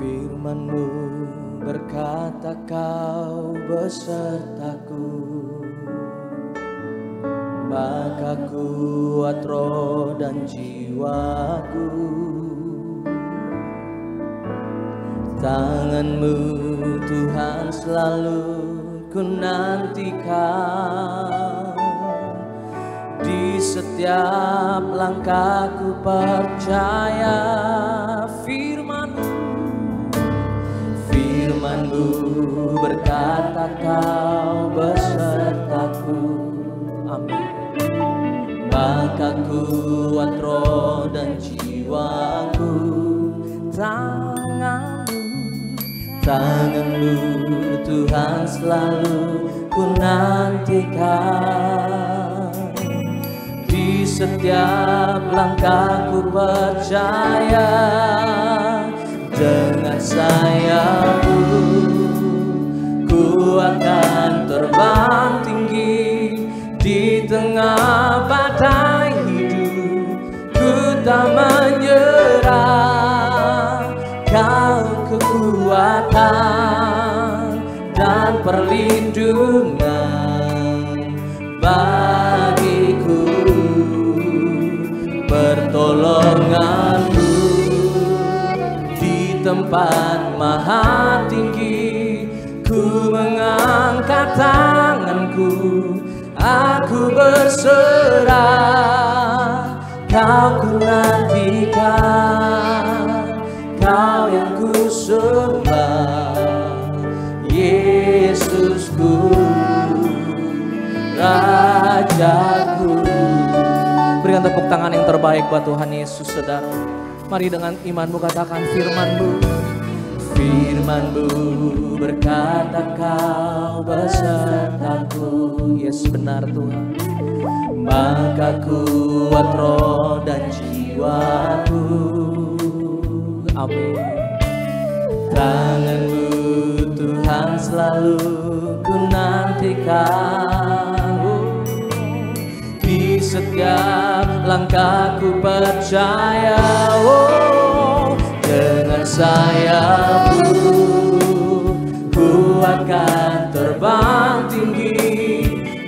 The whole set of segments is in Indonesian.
Firman-Mu berkata Kau besertaku, maka kuat roh dan jiwaku. Tangan-Mu Tuhan selalu ku nantikan, di setiap langkahku percaya. Firman-Mu berkata Kau besertaku, amin. Maka kuat roh dan jiwaku. Tangan-Mu Tuhan selalu ku nantikan, di setiap langkahku percaya. Dengan sayap-Mu ku akan terbang tinggi, di tengah badai hidup ku tak menyerah. Kau kekuatan dan perlindungan bagiku, pertolongan-Mu di tempat maha tinggi. Ku mengangkat tanganku, aku berserah. Kau ku nantikan, Kau yang ku sembah, Yesusku, Rajaku. Berikan tepuk tangan yang terbaik buat Tuhan Yesus, saudara. Mari dengan imanmu katakan firman-Mu. Firman-Mu berkata Kau besertaku. Yes, benar Tuhan. Maka kuat roh dan jiwaku. Amin. Tangan-Mu Tuhan selalu ku nantikan, di setiap langkahku percaya. Dengan sayap-Mu ku akan terbang tinggi,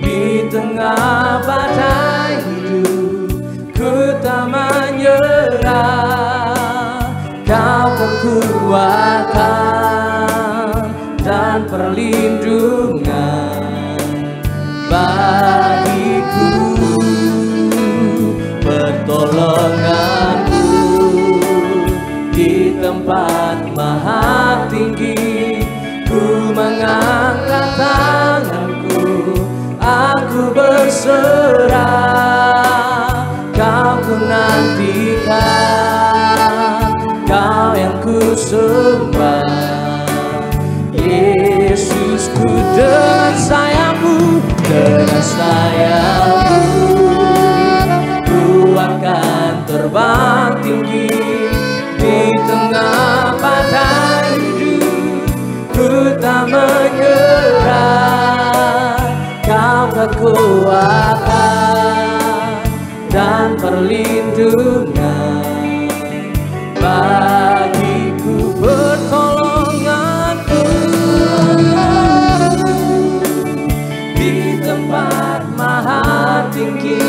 di tengah badai hidup ku tak menyerah. Kau kekuatan dan perlindungan bagiku, pertolongan-Mu di tempat maha tinggi. Ku mengangkat tanganku, aku berserah. Kau ku nantikan, Kau yang ku sembah, Yesusku. Dengan sayap-Mu, dengan sayap-Mu ku akan terbang tinggi, di tengah badai hidup ku tak menyerah. Kau kekuatan dan perlindungan bagiku, pertolongan-Ku di tempat maha tinggi.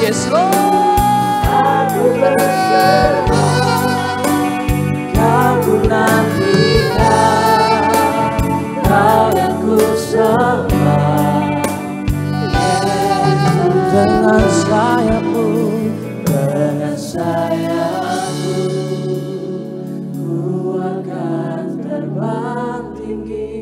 Yes Lord, aku berserah. Kau ku nantikan, Kau yang ku sembah, dengan sayap-Mu, dengan sayap-Mu ku akan terbang tinggi,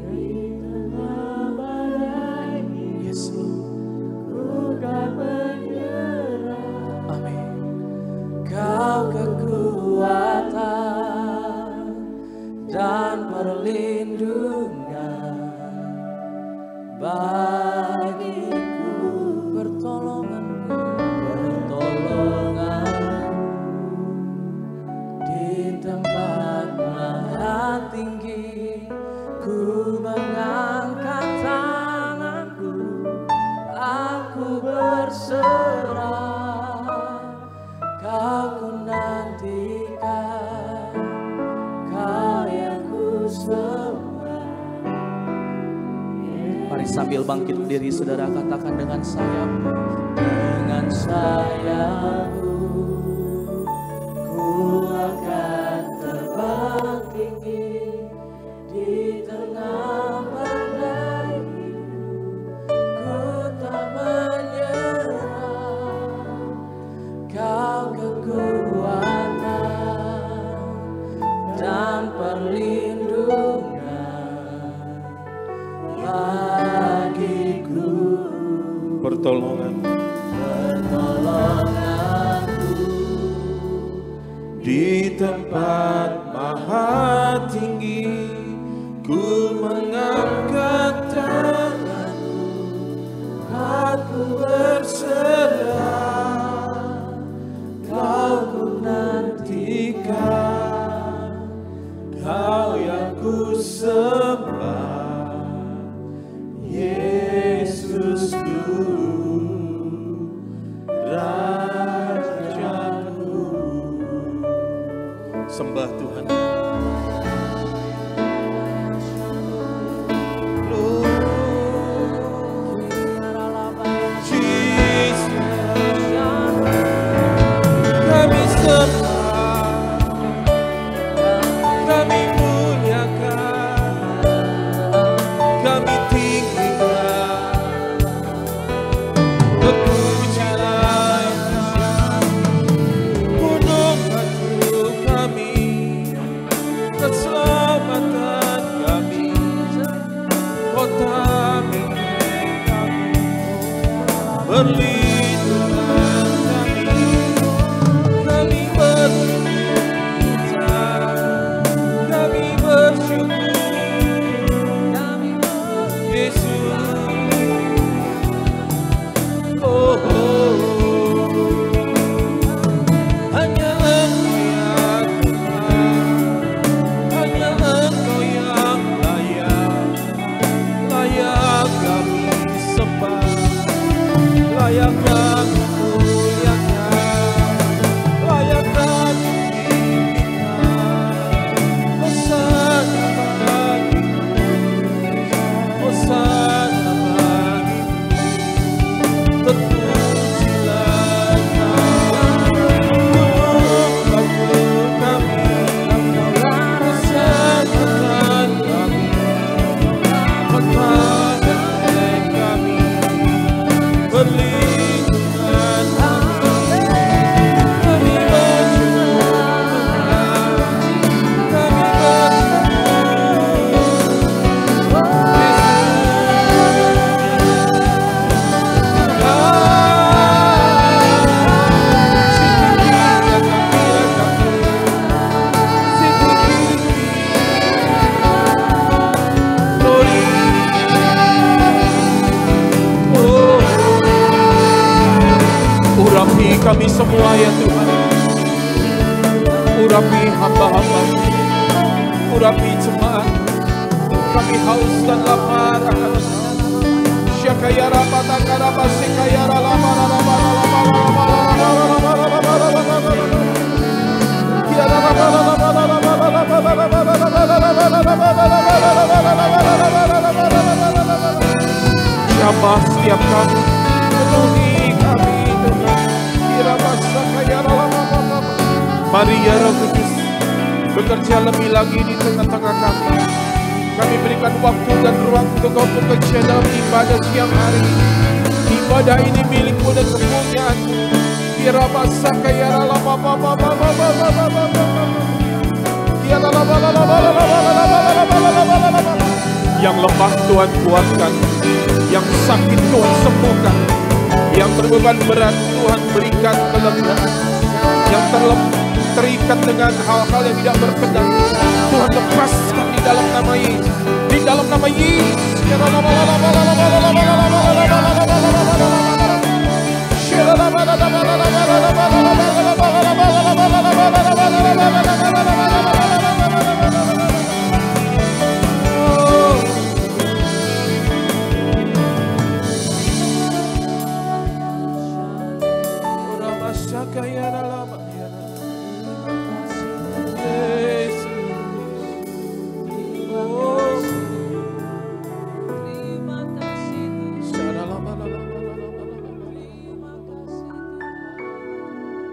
di tengah badai. Yes Lord, ku tak menyerah. Amin. Kau kekuatan dan perlindungan bagiku, pertolongan-Mu di tempat maha tinggi. Ku mengangkat tanganku, aku berserah. Kau ku nanti Sambil bangkit berdiri, saudara katakan dengan sayapmu. Dengan sayapmu ku akan terbang tinggi di tengah badai hidup. Ku tak menyerah, Kau kekuatan dan perlindungan bagiku. Pertolonganku di tempat maha tinggi, ku mengangkat tanganku, aku berserah, Kau ku nantikan, Kau yang ku sembah, Yesusku, Rajaku. Sembah Tuhan. Kami sembah, kami muliakan, kami tinggikan, terpujilah gunung batu kami, keselamatan kami, kota milik kami, perlindungan kami, kami berputar, kami bersyukur, Yesus. Oh, oh, oh. Hanya Engkau yang Tuhan, hanya Engkau yang layak kami sembah, layak kami muliakan, layak kami tinggikan. Hosana bagimu, Hosana bagimu, terpujilah Kau, gunung batu kami, keselamatan kami, kota milik kami, perlindungan kami, kami bersyukur, kami urapi kami semua ya Tuhan, urapi hamba-hamba, urapi jemaat, kami haus dan lapar akan Syakayara patakara pasikayara lamara lamara lamara lamara lamara lamara lamara Jamah setiap kami, penuhi kami Tuhan. Mari ya Roh Kudus, bekerja lebih lagi di tengah-tengah kami. Kami berikan waktu dan ruang untuk Kau bekerja dalam ibadah siang hari. Ibadah ini milikmu dan kepunyaanmu. Yang lemah Tuhan kuatkan, yang sakit Tuhan sembuhkan, yang berbeban berat Tuhan berikan kelegaan, yang terikat dengan hal-hal yang tidak berkenan Tuhan lepaskan di dalam nama Yesus, di dalam nama Yesus.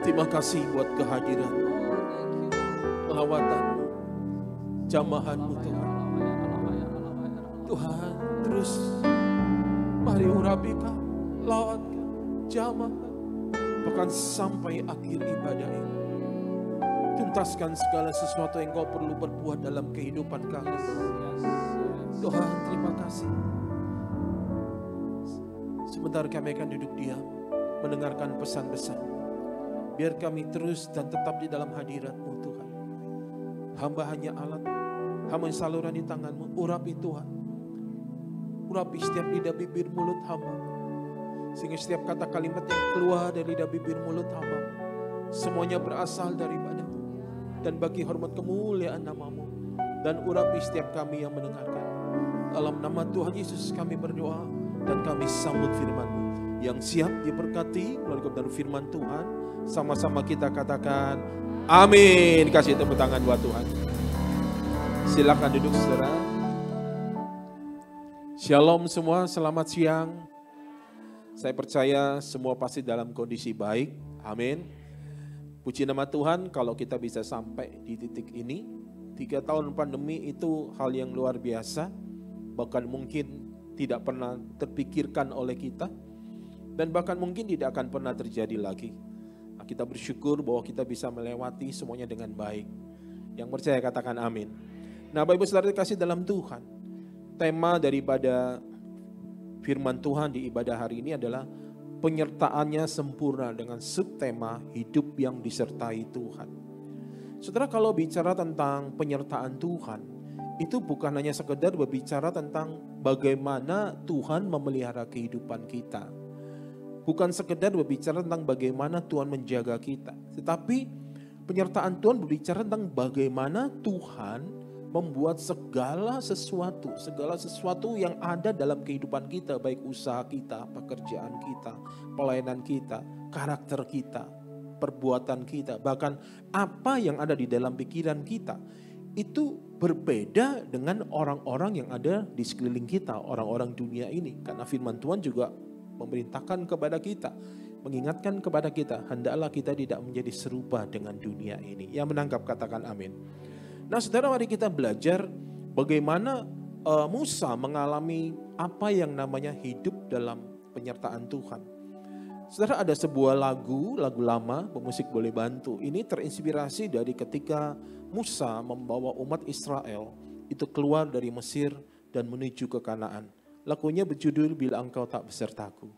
Terima kasih buat kehadiran, lawatan, jamahan-Mu Tuhan. Tuhan, terus mari urapi Kau, lawat Kau, jamahan, bahkan sampai akhir ibadah ini. Tuntaskan segala sesuatu yang Kau perlu berbuat dalam kehidupan kami. Tuhan, terima kasih. Sebentar kami akan duduk diam, mendengarkan pesan-pesan. Biar kami terus dan tetap di dalam hadirat-Mu Tuhan. Hamba hanya alat, hamba saluran di tangan-Mu. Urapi Tuhan. Urapi setiap lidah bibir mulut hamba. Sehingga setiap kata kalimat yang keluar dari lidah bibir mulut hamba, semuanya berasal daripada-Mu. Dan bagi hormat kemuliaan nama-Mu. Dan urapi setiap kami yang mendengarkan. Dalam nama Tuhan Yesus kami berdoa. Dan kami sambut firman-Mu. Yang siap diberkati melalui kebenaran firman Tuhan. Sama-sama kita katakan amin. Kasih tepuk tangan buat Tuhan. Silakan duduk saudara. Shalom semua, selamat siang. Saya percaya semua pasti dalam kondisi baik. Amin. Puji nama Tuhan kalau kita bisa sampai di titik ini. 3 tahun pandemi itu hal yang luar biasa. Bahkan mungkin tidak pernah terpikirkan oleh kita. Dan bahkan mungkin tidak akan pernah terjadi lagi. Nah, kita bersyukur bahwa kita bisa melewati semuanya dengan baik. Yang percaya katakan amin. Nah, Bapak Ibu Saudara dikasih dalam Tuhan. Tema daripada firman Tuhan di ibadah hari ini adalah penyertaannya sempurna dengan subtema hidup yang disertai Tuhan. Saudara, kalau bicara tentang penyertaan Tuhan, itu bukan hanya sekedar berbicara tentang bagaimana Tuhan memelihara kehidupan kita. Bukan sekedar berbicara tentang bagaimana Tuhan menjaga kita. Tetapi penyertaan Tuhan berbicara tentang bagaimana Tuhan membuat segala sesuatu yang ada dalam kehidupan kita. Baik usaha kita, pekerjaan kita, pelayanan kita, karakter kita, perbuatan kita. Bahkan apa yang ada di dalam pikiran kita. Itu berbeda dengan orang-orang yang ada di sekeliling kita. Orang-orang dunia ini. Karena firman Tuhan juga memerintahkan kepada kita, mengingatkan kepada kita, hendaklah kita tidak menjadi serupa dengan dunia ini. Yang menangkap katakan amin. Nah saudara, mari kita belajar bagaimana Musa mengalami apa yang namanya hidup dalam penyertaan Tuhan. Saudara, ada sebuah lagu lama, pemusik boleh bantu. Ini terinspirasi dari ketika Musa membawa umat Israel itu keluar dari Mesir dan menuju ke Kanaan. Lagunya berjudul Bila Engkau Tak Besertaku.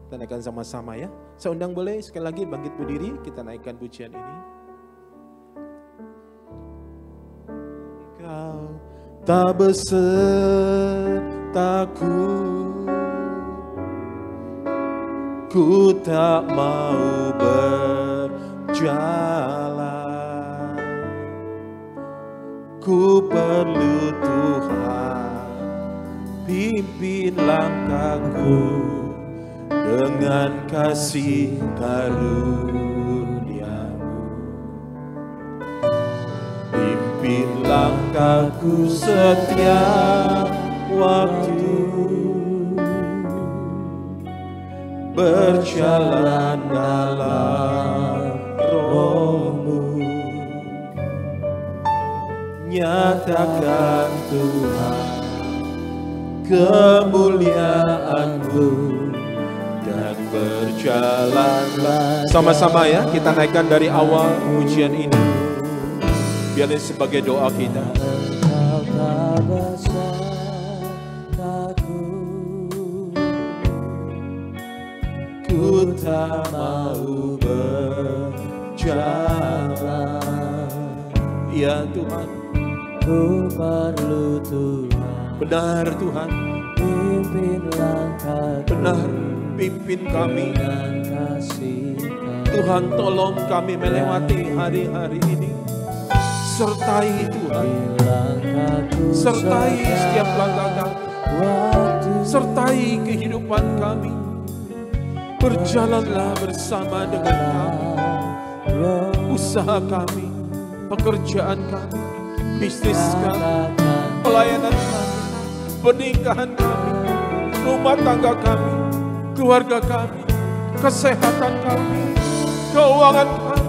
Kita naikkan sama-sama ya. Saya undang boleh sekali lagi bangkit berdiri, kita naikkan pujian ini. Engkau tak besertaku, ku tak mau berjalan, ku perlu Tuhan. Pimpin langkahku dengan kasih karunia-Mu. Pimpin langkahku setiap waktu, berjalan dalam Roh-Mu. Nyatakan Tuhan kemuliaan-Mu dan berjalanlah. Sama-sama ya, kita naikkan dari awal pujian ini. Biar ini sebagai doa kita. Engkau tak besertaku, Ku tak mau berjalan. Ya Tuhan, ku perlu Tuhan. benar Tuhan, Pimpin langkahku benar pimpin kami. dengan kasih Tuhan, tolong kami melewati hari-hari ini. Sertai Tuhan, langkahku sertai setiap langkah kami, waktu sertai kehidupan kami. Berjalanlah bersama dengan kami. Usaha kami, pekerjaan kami, bisnis kami, pelayanan kami, pernikahan kami, rumah tangga kami, keluarga kami, kesehatan kami. keuangan kami.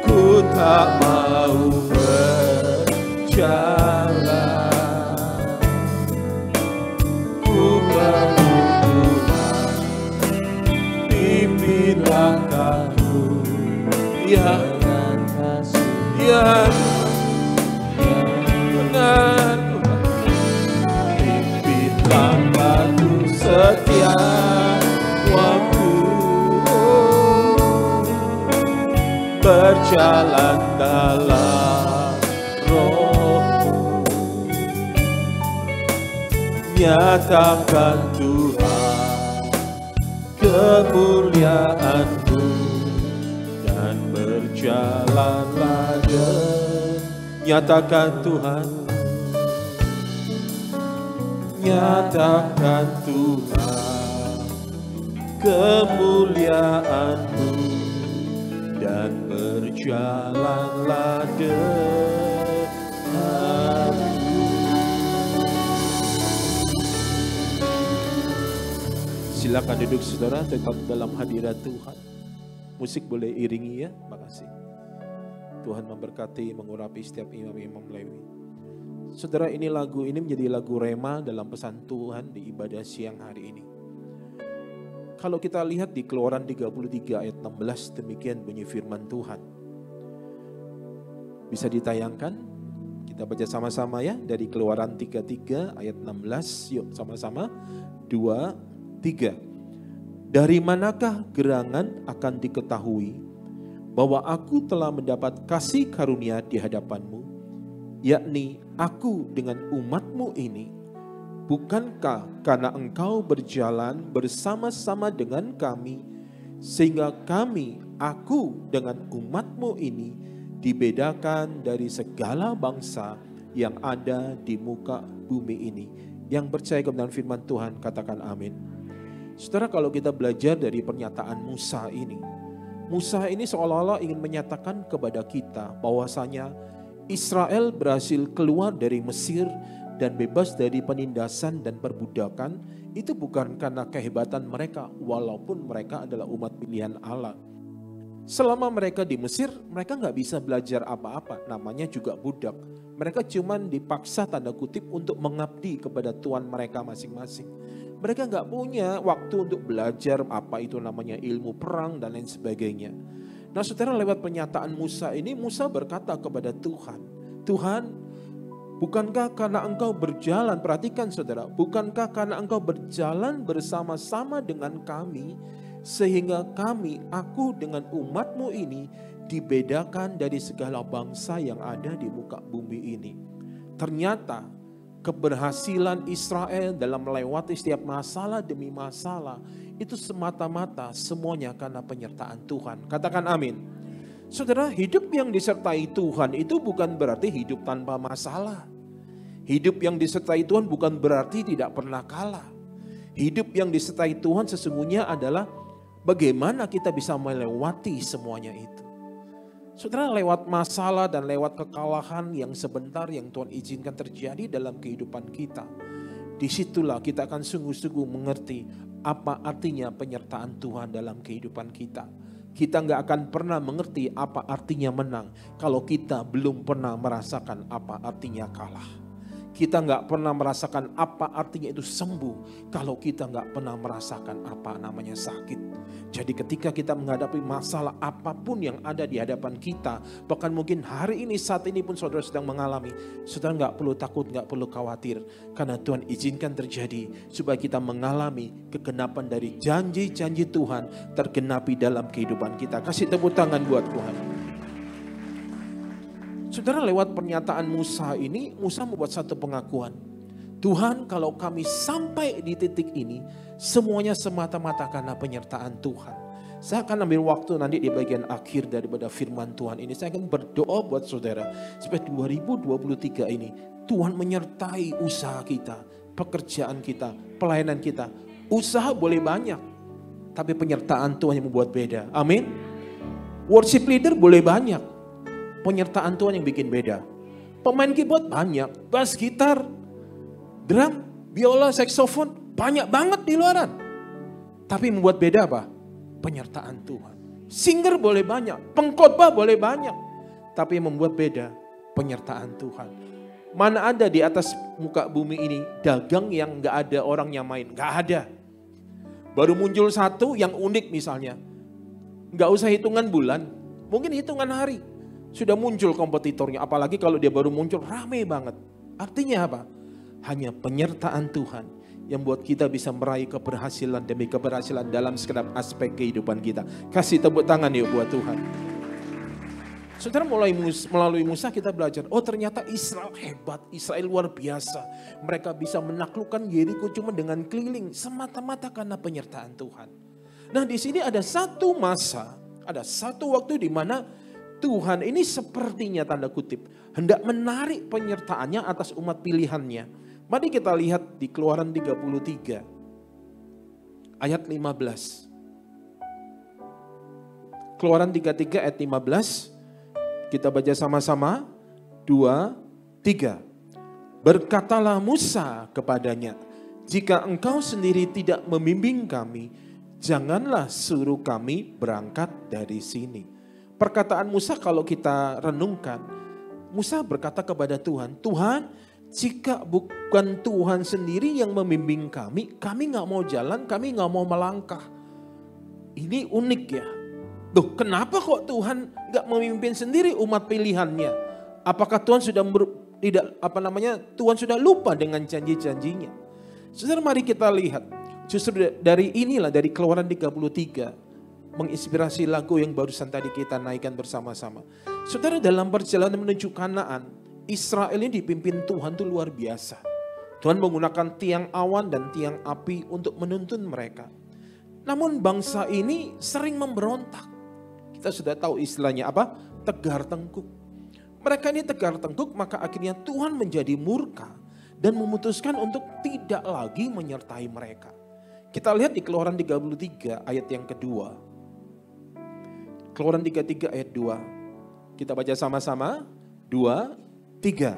Ku tak mau berjalan, ku membutuhkan pimpin langkahku, ya ya benar, pimpin langkahku setiap waktu, berjalan dalam Roh-Mu, nyatakan Tuhan kemuliaan-Mu, dan berjalanlah nyatakan Tuhan, nyatakan Tuhan kemuliaan-Mu, dan berjalanlah denganku. Silakan duduk saudara, tetap dalam hadirat Tuhan. Musik boleh iringi ya, makasih. Tuhan memberkati, mengurapi setiap imam-imam Lewi. Saudara, ini lagu ini menjadi lagu rema dalam pesan Tuhan di ibadah siang hari ini. Kalau kita lihat di Keluaran 33 ayat 16, demikian bunyi firman Tuhan. Bisa ditayangkan? Kita baca sama-sama ya, dari Keluaran 33 ayat 16, yuk sama-sama. 2, 3. Dari manakah gerangan akan diketahui bahwa aku telah mendapat kasih karunia di hadapanmu, yakni aku dengan umatmu ini? Bukankah karena engkau berjalan bersama-sama dengan kami, sehingga kami, aku dengan umatmu ini, dibedakan dari segala bangsa yang ada di muka bumi ini. Yang percaya kebenaran firman Tuhan, katakan amin. Saudara, kalau kita belajar dari pernyataan Musa ini seolah-olah ingin menyatakan kepada kita bahwasanya Israel berhasil keluar dari Mesir dan bebas dari penindasan dan perbudakan. Itu bukan karena kehebatan mereka, walaupun mereka adalah umat pilihan Allah. Selama mereka di Mesir, mereka nggak bisa belajar apa-apa, namanya juga budak. Mereka cuman dipaksa tanda kutip untuk mengabdi kepada Tuhan mereka masing-masing. Mereka nggak punya waktu untuk belajar apa itu namanya ilmu perang dan lain sebagainya. Nah saudara, lewat pernyataan Musa ini, Musa berkata kepada Tuhan, Tuhan, bukankah karena engkau berjalan, perhatikan saudara, bukankah karena engkau berjalan bersama-sama dengan kami, sehingga kami, aku dengan umatmu ini, dibedakan dari segala bangsa yang ada di muka bumi ini. Ternyata keberhasilan Israel dalam melewati setiap masalah demi masalah, itu semata-mata semuanya karena penyertaan Tuhan. Katakan amin. Saudara, hidup yang disertai Tuhan itu bukan berarti hidup tanpa masalah. Hidup yang disertai Tuhan bukan berarti tidak pernah kalah. Hidup yang disertai Tuhan sesungguhnya adalah bagaimana kita bisa melewati semuanya itu. Saudara, lewat masalah dan lewat kekalahan yang sebentar yang Tuhan izinkan terjadi dalam kehidupan kita, disitulah kita akan sungguh-sungguh mengerti apa artinya penyertaan Tuhan dalam kehidupan kita. Kita nggak akan pernah mengerti apa artinya menang kalau kita belum pernah merasakan apa artinya kalah. Kita nggak pernah merasakan apa artinya itu sembuh kalau kita nggak pernah merasakan apa namanya sakit. Jadi ketika kita menghadapi masalah apapun yang ada di hadapan kita, bahkan mungkin hari ini saat ini pun saudara sedang mengalami, saudara nggak perlu takut, nggak perlu khawatir, karena Tuhan izinkan terjadi supaya kita mengalami kegenapan dari janji-janji Tuhan tergenapi dalam kehidupan kita. Kasih tepuk tangan buat Tuhan. Saudara, lewat pernyataan Musa ini, Musa membuat satu pengakuan. Tuhan, kalau kami sampai di titik ini, semuanya semata-mata karena penyertaan Tuhan. Saya akan ambil waktu nanti di bagian akhir daripada firman Tuhan ini. Saya akan berdoa buat saudara, supaya 2023 ini, Tuhan menyertai usaha kita, pekerjaan kita, pelayanan kita. Usaha boleh banyak, tapi penyertaan Tuhan yang membuat beda. Amin. Worship leader boleh banyak, penyertaan Tuhan yang bikin beda. Pemain keyboard banyak, bass gitar, drum, biola, saksofon, banyak banget di luaran. Tapi membuat beda apa? Penyertaan Tuhan. Singer boleh banyak, pengkhotbah boleh banyak. Tapi yang membuat beda, penyertaan Tuhan. Mana ada di atas muka bumi ini dagang yang gak ada orang yang main? Gak ada. Baru muncul satu yang unik misalnya. Gak usah hitungan bulan, mungkin hitungan hari. Sudah muncul kompetitornya, apalagi kalau dia baru muncul, rame banget. Artinya apa? Hanya penyertaan Tuhan yang buat kita bisa meraih keberhasilan demi keberhasilan dalam segenap aspek kehidupan kita. Kasih tepuk tangan yuk buat Tuhan. Saudara, melalui Musa kita belajar, oh ternyata Israel hebat, Israel luar biasa. Mereka bisa menaklukkan Yeriko cuma dengan keliling, semata-mata karena penyertaan Tuhan. Nah di sini ada satu masa, ada satu waktu di mana Tuhan ini sepertinya tanda kutip hendak menarik penyertaannya atas umat pilihannya. Mari kita lihat di Keluaran 33 ayat 15. Keluaran 33 ayat 15. Kita baca sama-sama. 2, 3. Berkatalah Musa kepadanya, jika engkau sendiri tidak membimbing kami, janganlah suruh kami berangkat dari sini. Perkataan Musa kalau kita renungkan, Musa berkata kepada Tuhan, Tuhan, jika bukan Tuhan sendiri yang membimbing kami gak mau jalan, kami gak mau melangkah. Ini unik ya. Duh, kenapa kok Tuhan gak memimpin sendiri umat pilihannya? Apakah Tuhan sudah Tuhan sudah lupa dengan janji-janjinya? Saudara, mari kita lihat. Justru dari Keluaran 33 menginspirasi lagu yang barusan tadi kita naikkan bersama-sama. Saudara, dalam perjalanan menuju Kanaan, Israel ini dipimpin Tuhan itu luar biasa. Tuhan menggunakan tiang awan dan tiang api untuk menuntun mereka. Namun bangsa ini sering memberontak. Kita sudah tahu istilahnya apa? Tegar tengkuk. Mereka ini tegar tengkuk, maka akhirnya Tuhan menjadi murka dan memutuskan untuk tidak lagi menyertai mereka. Kita lihat di Keluaran 33 ayat yang kedua. Keluaran 33 ayat 2. Kita baca sama-sama. 2, 3.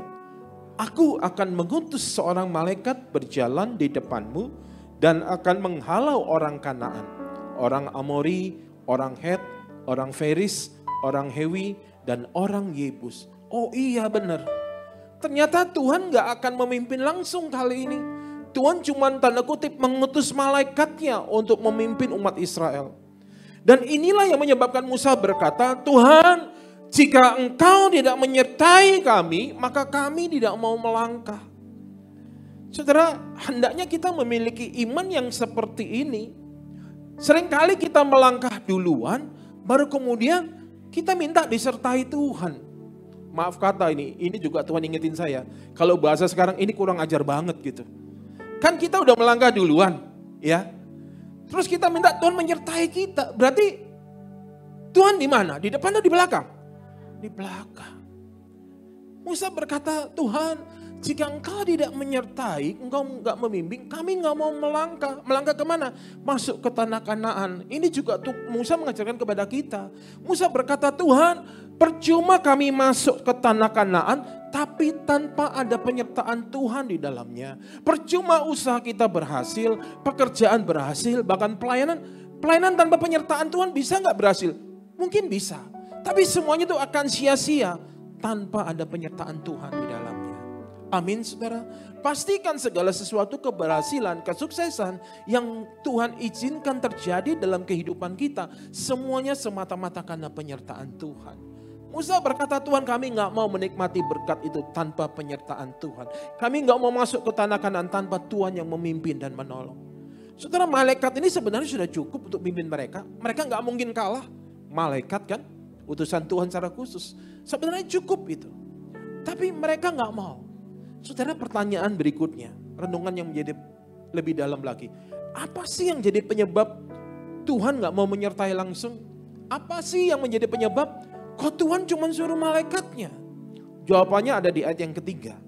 Aku akan mengutus seorang malaikat berjalan di depanmu dan akan menghalau orang Kanaan, orang Amori, orang Het, orang Feris, orang Hewi, dan orang Yebus. Oh iya benar. Ternyata Tuhan gak akan memimpin langsung kali ini. Tuhan cuma tanda kutip mengutus malaikatnya untuk memimpin umat Israel. Dan inilah yang menyebabkan Musa berkata, Tuhan, jika engkau tidak menyertai kami, maka kami tidak mau melangkah. Saudara, hendaknya kita memiliki iman yang seperti ini. Seringkali kita melangkah duluan, baru kemudian kita minta disertai Tuhan. Maaf kata ini juga Tuhan ingetin saya. Kalau bahasa sekarang ini kurang ajar banget gitu. Kan kita udah melangkah duluan, ya. Terus kita minta Tuhan menyertai kita. Berarti Tuhan di mana? Di depan atau di belakang? Di belakang. Musa berkata, Tuhan, jika engkau tidak menyertai, engkau enggak membimbing, kami enggak mau melangkah. Melangkah kemana? Masuk ke tanah Kanaan. Ini juga Musa mengajarkan kepada kita. Musa berkata, Tuhan, percuma kami masuk ke tanah Kanaan, tapi tanpa ada penyertaan Tuhan di dalamnya. Percuma usaha kita berhasil, pekerjaan berhasil, bahkan pelayanan tanpa penyertaan Tuhan bisa nggak berhasil? Mungkin bisa, tapi semuanya itu akan sia-sia tanpa ada penyertaan Tuhan di dalamnya. Amin saudara. Pastikan segala sesuatu keberhasilan, kesuksesan yang Tuhan izinkan terjadi dalam kehidupan kita, semuanya semata-mata karena penyertaan Tuhan. Musa berkata, Tuhan, kami gak mau menikmati berkat itu tanpa penyertaan Tuhan. Kami gak mau masuk ke tanah Kanaan tanpa Tuhan yang memimpin dan menolong. Saudara, malaikat ini sebenarnya sudah cukup untuk pimpin mereka. Mereka gak mungkin kalah. Malaikat kan, utusan Tuhan secara khusus. Sebenarnya cukup itu. Tapi mereka gak mau. Saudara, pertanyaan berikutnya, renungan yang menjadi lebih dalam lagi. Apa sih yang jadi penyebab Tuhan gak mau menyertai langsung? Apa sih yang menjadi penyebab kok Tuhan cuma suruh malaikatnya? Jawabannya ada di ayat yang ketiga.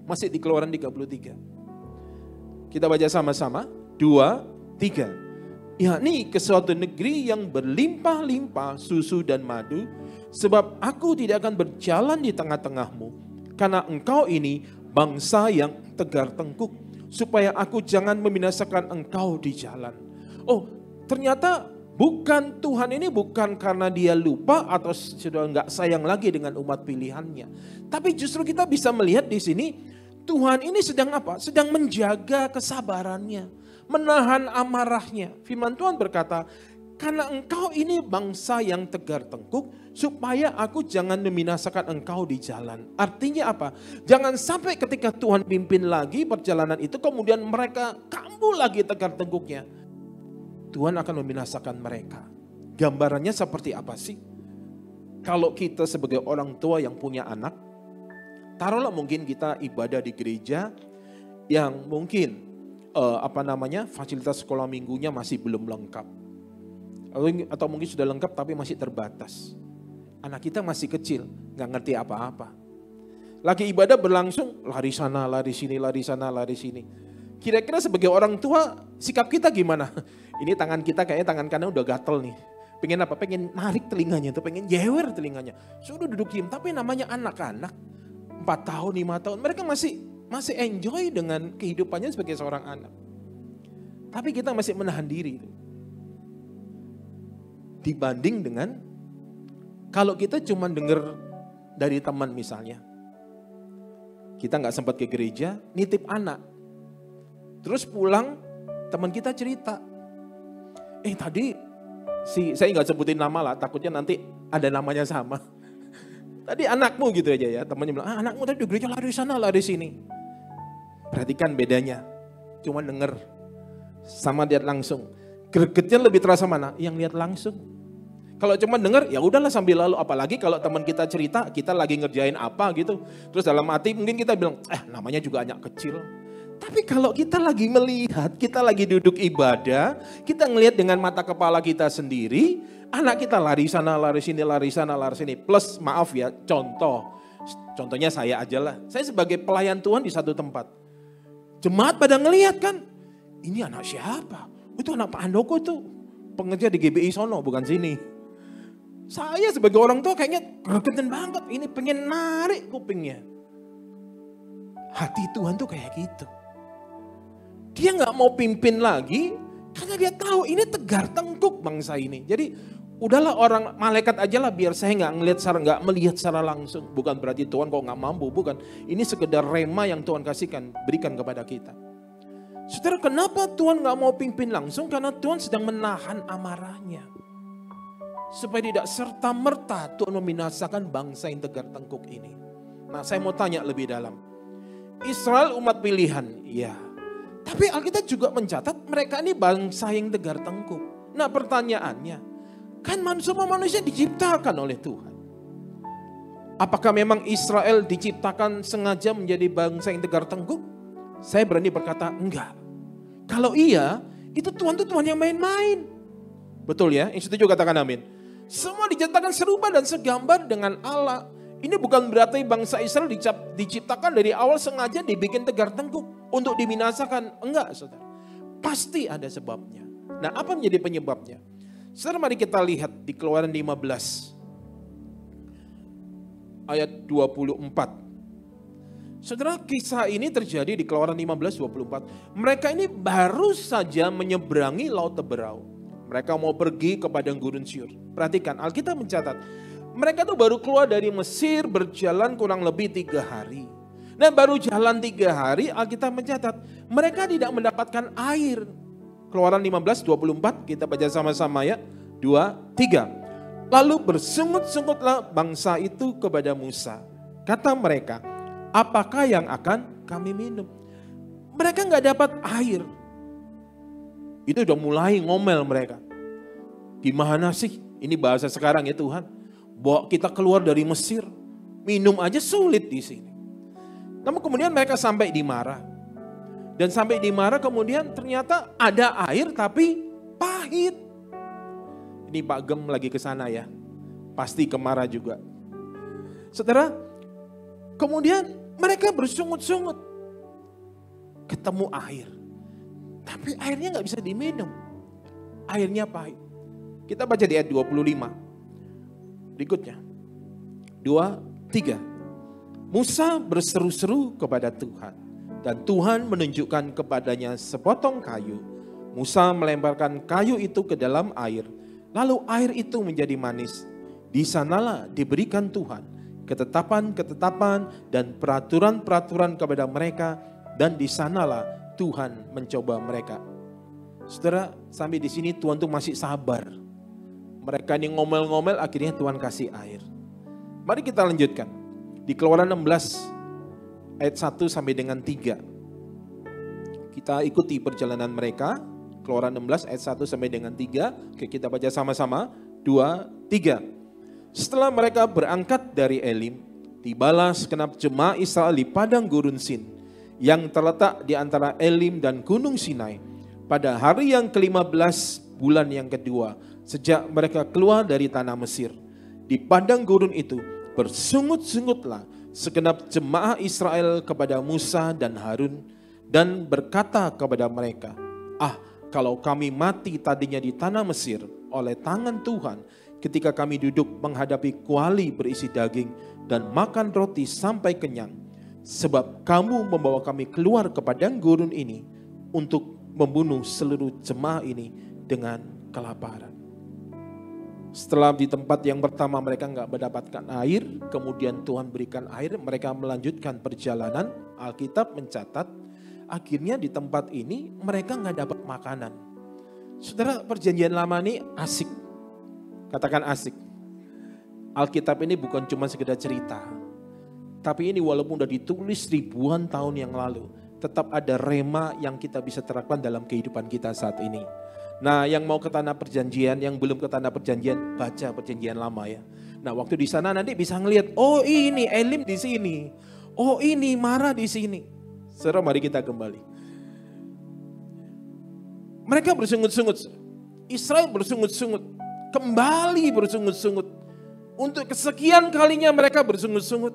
Masih di Keluaran 33. Kita baca sama-sama. 2, 3. Yakni ke suatu negeri yang berlimpah-limpah susu dan madu. Sebab aku tidak akan berjalan di tengah-tengahmu. karena engkau ini bangsa yang tegar tengkuk, supaya aku jangan membinasakan engkau di jalan. Oh, ternyata bukan Tuhan ini bukan karena dia lupa atau sudah nggak sayang lagi dengan umat pilihannya. Tapi justru kita bisa melihat di sini, Tuhan ini sedang apa? Sedang menjaga kesabarannya, menahan amarahnya. Firman Tuhan berkata, karena engkau ini bangsa yang tegar tengkuk, supaya aku jangan membinasakan engkau di jalan. Artinya apa? Jangan sampai ketika Tuhan pimpin lagi perjalanan itu, kemudian mereka kambuh lagi tegar tengkuknya. Tuhan akan membinasakan mereka. Gambarannya seperti apa sih? Kalau kita sebagai orang tua yang punya anak, taruhlah mungkin kita ibadah di gereja yang mungkin fasilitas sekolah minggunya masih belum lengkap. Atau mungkin sudah lengkap tapi masih terbatas. Anak kita masih kecil, gak ngerti apa-apa. Lagi ibadah berlangsung, lari sana, lari sini, lari sana, lari sini. Kira-kira sebagai orang tua, sikap kita gimana? Ini tangan kita kayaknya tangan kanan udah gatel nih. Pengen apa? Pengen narik telinganya, tuh pengen jewer telinganya. Suruh duduk diam, tapi namanya anak-anak. 4 tahun, 5 tahun, mereka masih enjoy dengan kehidupannya sebagai seorang anak. Tapi kita masih menahan diri. Dibanding dengan kalau kita cuma dengar dari teman misalnya. Kita gak sempat ke gereja, nitip anak. Terus pulang teman kita cerita. Tadi saya gak sebutin nama lah, takutnya nanti ada namanya sama. Tadi anakmu gitu aja ya, temannya bilang, anakmu tadi di gereja lari sana, lari sini. Perhatikan bedanya, cuma denger sama lihat langsung. Gregetnya lebih terasa mana? Yang lihat langsung. Kalau cuma denger, ya udahlah sambil lalu. Apalagi kalau teman kita cerita, kita lagi ngerjain apa gitu. Terus dalam hati mungkin kita bilang, namanya juga anak kecil. Tapi kalau kita lagi melihat, kita lagi duduk ibadah, kita ngelihat dengan mata kepala kita sendiri, anak kita lari sana, lari sini, lari sana, lari sini. Plus maaf ya, contohnya saya aja lah. Saya sebagai pelayan Tuhan di satu tempat. Jemaat pada ngelihat kan, ini anak siapa? Itu anak Pak Handoko tuh, pengerja di GBI sono, bukan sini. Saya sebagai orang tua kayaknya gregetan banget, ini pengen narik kupingnya. Hati Tuhan tuh kayak gitu. Dia gak mau pimpin lagi, karena dia tahu ini tegar tengkuk bangsa ini. Jadi udahlah orang malaikat aja lah biar saya gak melihat secara langsung. Bukan berarti Tuhan kok gak mampu, bukan. Ini sekedar rema yang Tuhan kasihkan, berikan kepada kita. Saudara, kenapa Tuhan gak mau pimpin langsung? Karena Tuhan sedang menahan amarahnya. Supaya tidak serta-merta Tuhan membinasakan bangsa yang tegar tengkuk ini. Nah, saya mau tanya lebih dalam. Israel umat pilihan, ya. Tapi Alkitab juga mencatat mereka ini bangsa yang tegar tengkuk. Nah, pertanyaannya, kan semua manusia diciptakan oleh Tuhan. Apakah memang Israel diciptakan sengaja menjadi bangsa yang tegar tengkuk? Saya berani berkata enggak. Kalau iya, itu Tuhan itu Tuhan yang main-main. Betul ya? Yang setuju katakan amin. Semua diciptakan serupa dan segambar dengan Allah. Ini bukan berarti bangsa Israel diciptakan dari awal sengaja dibikin tegar tengkuk untuk dibinasakan. Enggak, saudara. Pasti ada sebabnya. Nah, apa menjadi penyebabnya? Saudara, mari kita lihat di Keluaran 15 ayat 24. Saudara, kisah ini terjadi di Keluaran 15:24. Mereka ini baru saja menyeberangi Laut Teberau. Mereka mau pergi ke padang gurun Syur. Perhatikan, Alkitab mencatat. Mereka tuh baru keluar dari Mesir berjalan kurang lebih 3 hari. Nah, baru jalan 3 hari, Alkitab mencatat. Mereka tidak mendapatkan air. Keluaran 15:24, kita baca sama-sama ya. 2, 3. Lalu bersungut-sungutlah bangsa itu kepada Musa. Kata mereka, apakah yang akan kami minum? Mereka gak dapat air. Itu udah mulai ngomel mereka. Gimana sih? Ini bahasa sekarang ya Tuhan. Bawa kita keluar dari Mesir. Minum aja sulit di sini. Namun kemudian mereka sampai di Mara. Dan sampai di Mara kemudian ternyata ada air tapi pahit. Ini Pak Gem lagi ke sana ya. Pasti ke Mara juga. Saudara, kemudian mereka bersungut-sungut. Ketemu air. Tapi airnya gak bisa diminum. Airnya pahit. Kita baca di ayat 25. Berikutnya. 2, 3. Musa berseru-seru kepada Tuhan, dan Tuhan menunjukkan kepadanya sepotong kayu. Musa melemparkan kayu itu ke dalam air, lalu air itu menjadi manis. Di sanalah diberikan Tuhan ketetapan-ketetapan dan peraturan-peraturan kepada mereka, dan di sanalah Tuhan mencoba mereka. Saudara, sampai di sini Tuhan tuh masih sabar. Mereka ini ngomel-ngomel, akhirnya Tuhan kasih air. Mari kita lanjutkan. Di Keluaran 16 ayat 1 sampai dengan 3. Kita ikuti perjalanan mereka. Keluaran 16 ayat 1 sampai dengan 3. Oke, kita baca sama-sama. 2, 3. Setelah mereka berangkat dari Elim, tibalah segenap jemaah Israel di padang gurun Sin, yang terletak di antara Elim dan Gunung Sinai, pada hari yang ke-15 bulan yang kedua, sejak mereka keluar dari tanah Mesir. Di padang gurun itu bersungut-sungutlah segenap jemaah Israel kepada Musa dan Harun, dan berkata kepada mereka, kalau kami mati tadinya di tanah Mesir oleh tangan Tuhan, ketika kami duduk menghadapi kuali berisi daging dan makan roti sampai kenyang, sebab kamu membawa kami keluar ke padang gurun ini untuk membunuh seluruh jemaah ini dengan kelaparan. Setelah di tempat yang pertama mereka nggak mendapatkan air, kemudian Tuhan berikan air, mereka melanjutkan perjalanan. Alkitab mencatat, akhirnya di tempat ini mereka nggak dapat makanan. Saudara, perjanjian lama ini asik. Katakan asik. Alkitab ini bukan cuma sekedar cerita. Tapi ini walaupun sudah ditulis ribuan tahun yang lalu, tetap ada rema yang kita bisa terapkan dalam kehidupan kita saat ini. Nah, yang mau ke tanah perjanjian, yang belum ke tanah perjanjian, baca perjanjian lama ya. Nah, waktu di sana nanti bisa ngelihat, oh ini Elim di sini. Oh ini Mara di sini. Saudara, mari kita kembali. Mereka bersungut-sungut. Israel bersungut-sungut. Kembali bersungut-sungut. Untuk kesekian kalinya mereka bersungut-sungut.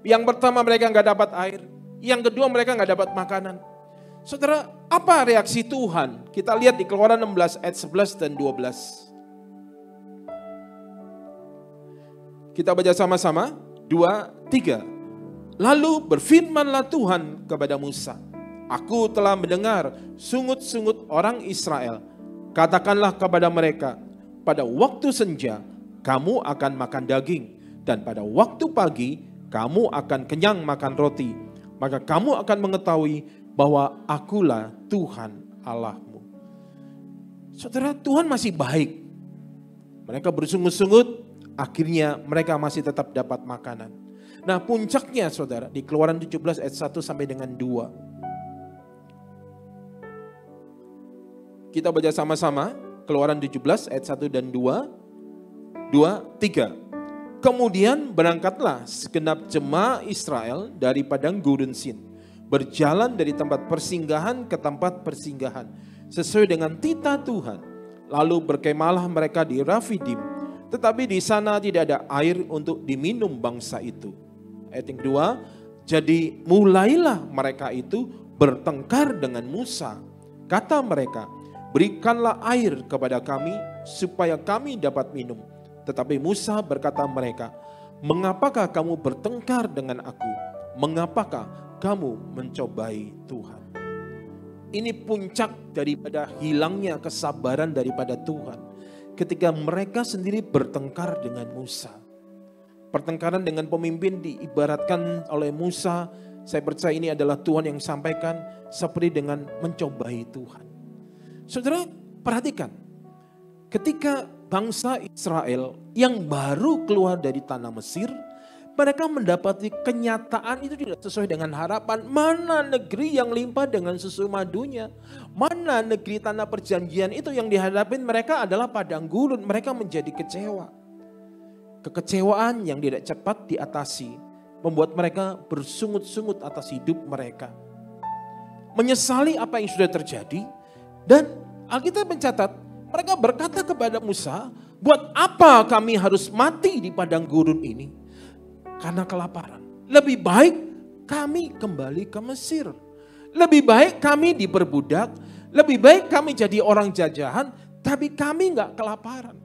Yang pertama mereka nggak dapat air. Yang kedua mereka nggak dapat makanan. Saudara, apa reaksi Tuhan? Kita lihat di Keluaran 16 ayat 11 dan 12. Kita baca sama-sama. 2, 3. Lalu berfirmanlah Tuhan kepada Musa, aku telah mendengar sungut-sungut orang Israel. Katakanlah kepada mereka, pada waktu senja kamu akan makan daging, dan pada waktu pagi kamu akan kenyang makan roti. Maka kamu akan mengetahui bahwa akulah Tuhan Allahmu. Saudara, Tuhan masih baik. Mereka bersungut-sungut, akhirnya mereka masih tetap dapat makanan. Nah, puncaknya saudara, di Keluaran 17 ayat 1 sampai dengan 2. Kita baca sama-sama, Keluaran 17 ayat 1 dan 2. 2, 3. Kemudian berangkatlah segenap jemaah Israel dari padang gurun Sin, berjalan dari tempat persinggahan ke tempat persinggahan, sesuai dengan titah Tuhan. Lalu berkemahlah mereka di Rafidim, tetapi di sana tidak ada air untuk diminum bangsa itu. Ayat yang kedua, jadi mulailah mereka itu bertengkar dengan Musa. Kata mereka, berikanlah air kepada kami supaya kami dapat minum. Tetapi Musa berkata mereka, mengapakah kamu bertengkar dengan aku? Mengapakah kamu mencobai Tuhan? Ini puncak daripada hilangnya kesabaran daripada Tuhan. Ketika mereka sendiri bertengkar dengan Musa. Pertengkaran dengan pemimpin diibaratkan oleh Musa. Saya percaya ini adalah Tuhan yang sampaikan seperti dengan mencobai Tuhan. Saudara, perhatikan. Ketika bangsa Israel yang baru keluar dari tanah Mesir, mereka mendapati kenyataan itu tidak sesuai dengan harapan. Mana negeri yang limpah dengan susu madunya? Mana negeri tanah perjanjian itu yang dihadapin mereka adalah padang gurun. Mereka menjadi kecewa. Kekecewaan yang tidak cepat diatasi membuat mereka bersungut-sungut atas hidup mereka. Menyesali apa yang sudah terjadi. Dan Alkitab mencatat mereka berkata kepada Musa, buat apa kami harus mati di padang gurun ini? Karena kelaparan. Lebih baik kami kembali ke Mesir. Lebih baik kami diperbudak. Lebih baik kami jadi orang jajahan. Tapi kami gak kelaparan.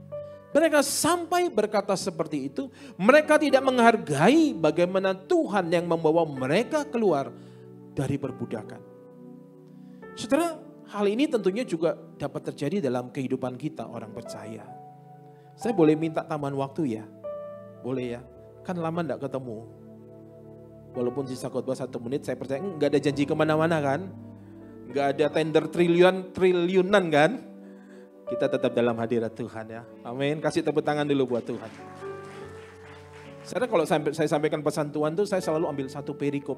Mereka sampai berkata seperti itu, mereka tidak menghargai bagaimana Tuhan yang membawa mereka keluar dari perbudakan. Saudara, hal ini tentunya juga dapat terjadi dalam kehidupan kita orang percaya. Saya boleh minta tambahan waktu ya? Boleh ya? Kan lama enggak ketemu. Walaupun sisa khotbah 1 menit, saya percaya enggak ada janji kemana-mana kan? Enggak ada tender triliunan kan? Kita tetap dalam hadirat Tuhan ya. Amin. Kasih tepuk tangan dulu buat Tuhan. Saudara, kalau saya sampaikan pesan Tuhan tuh saya selalu ambil satu perikop.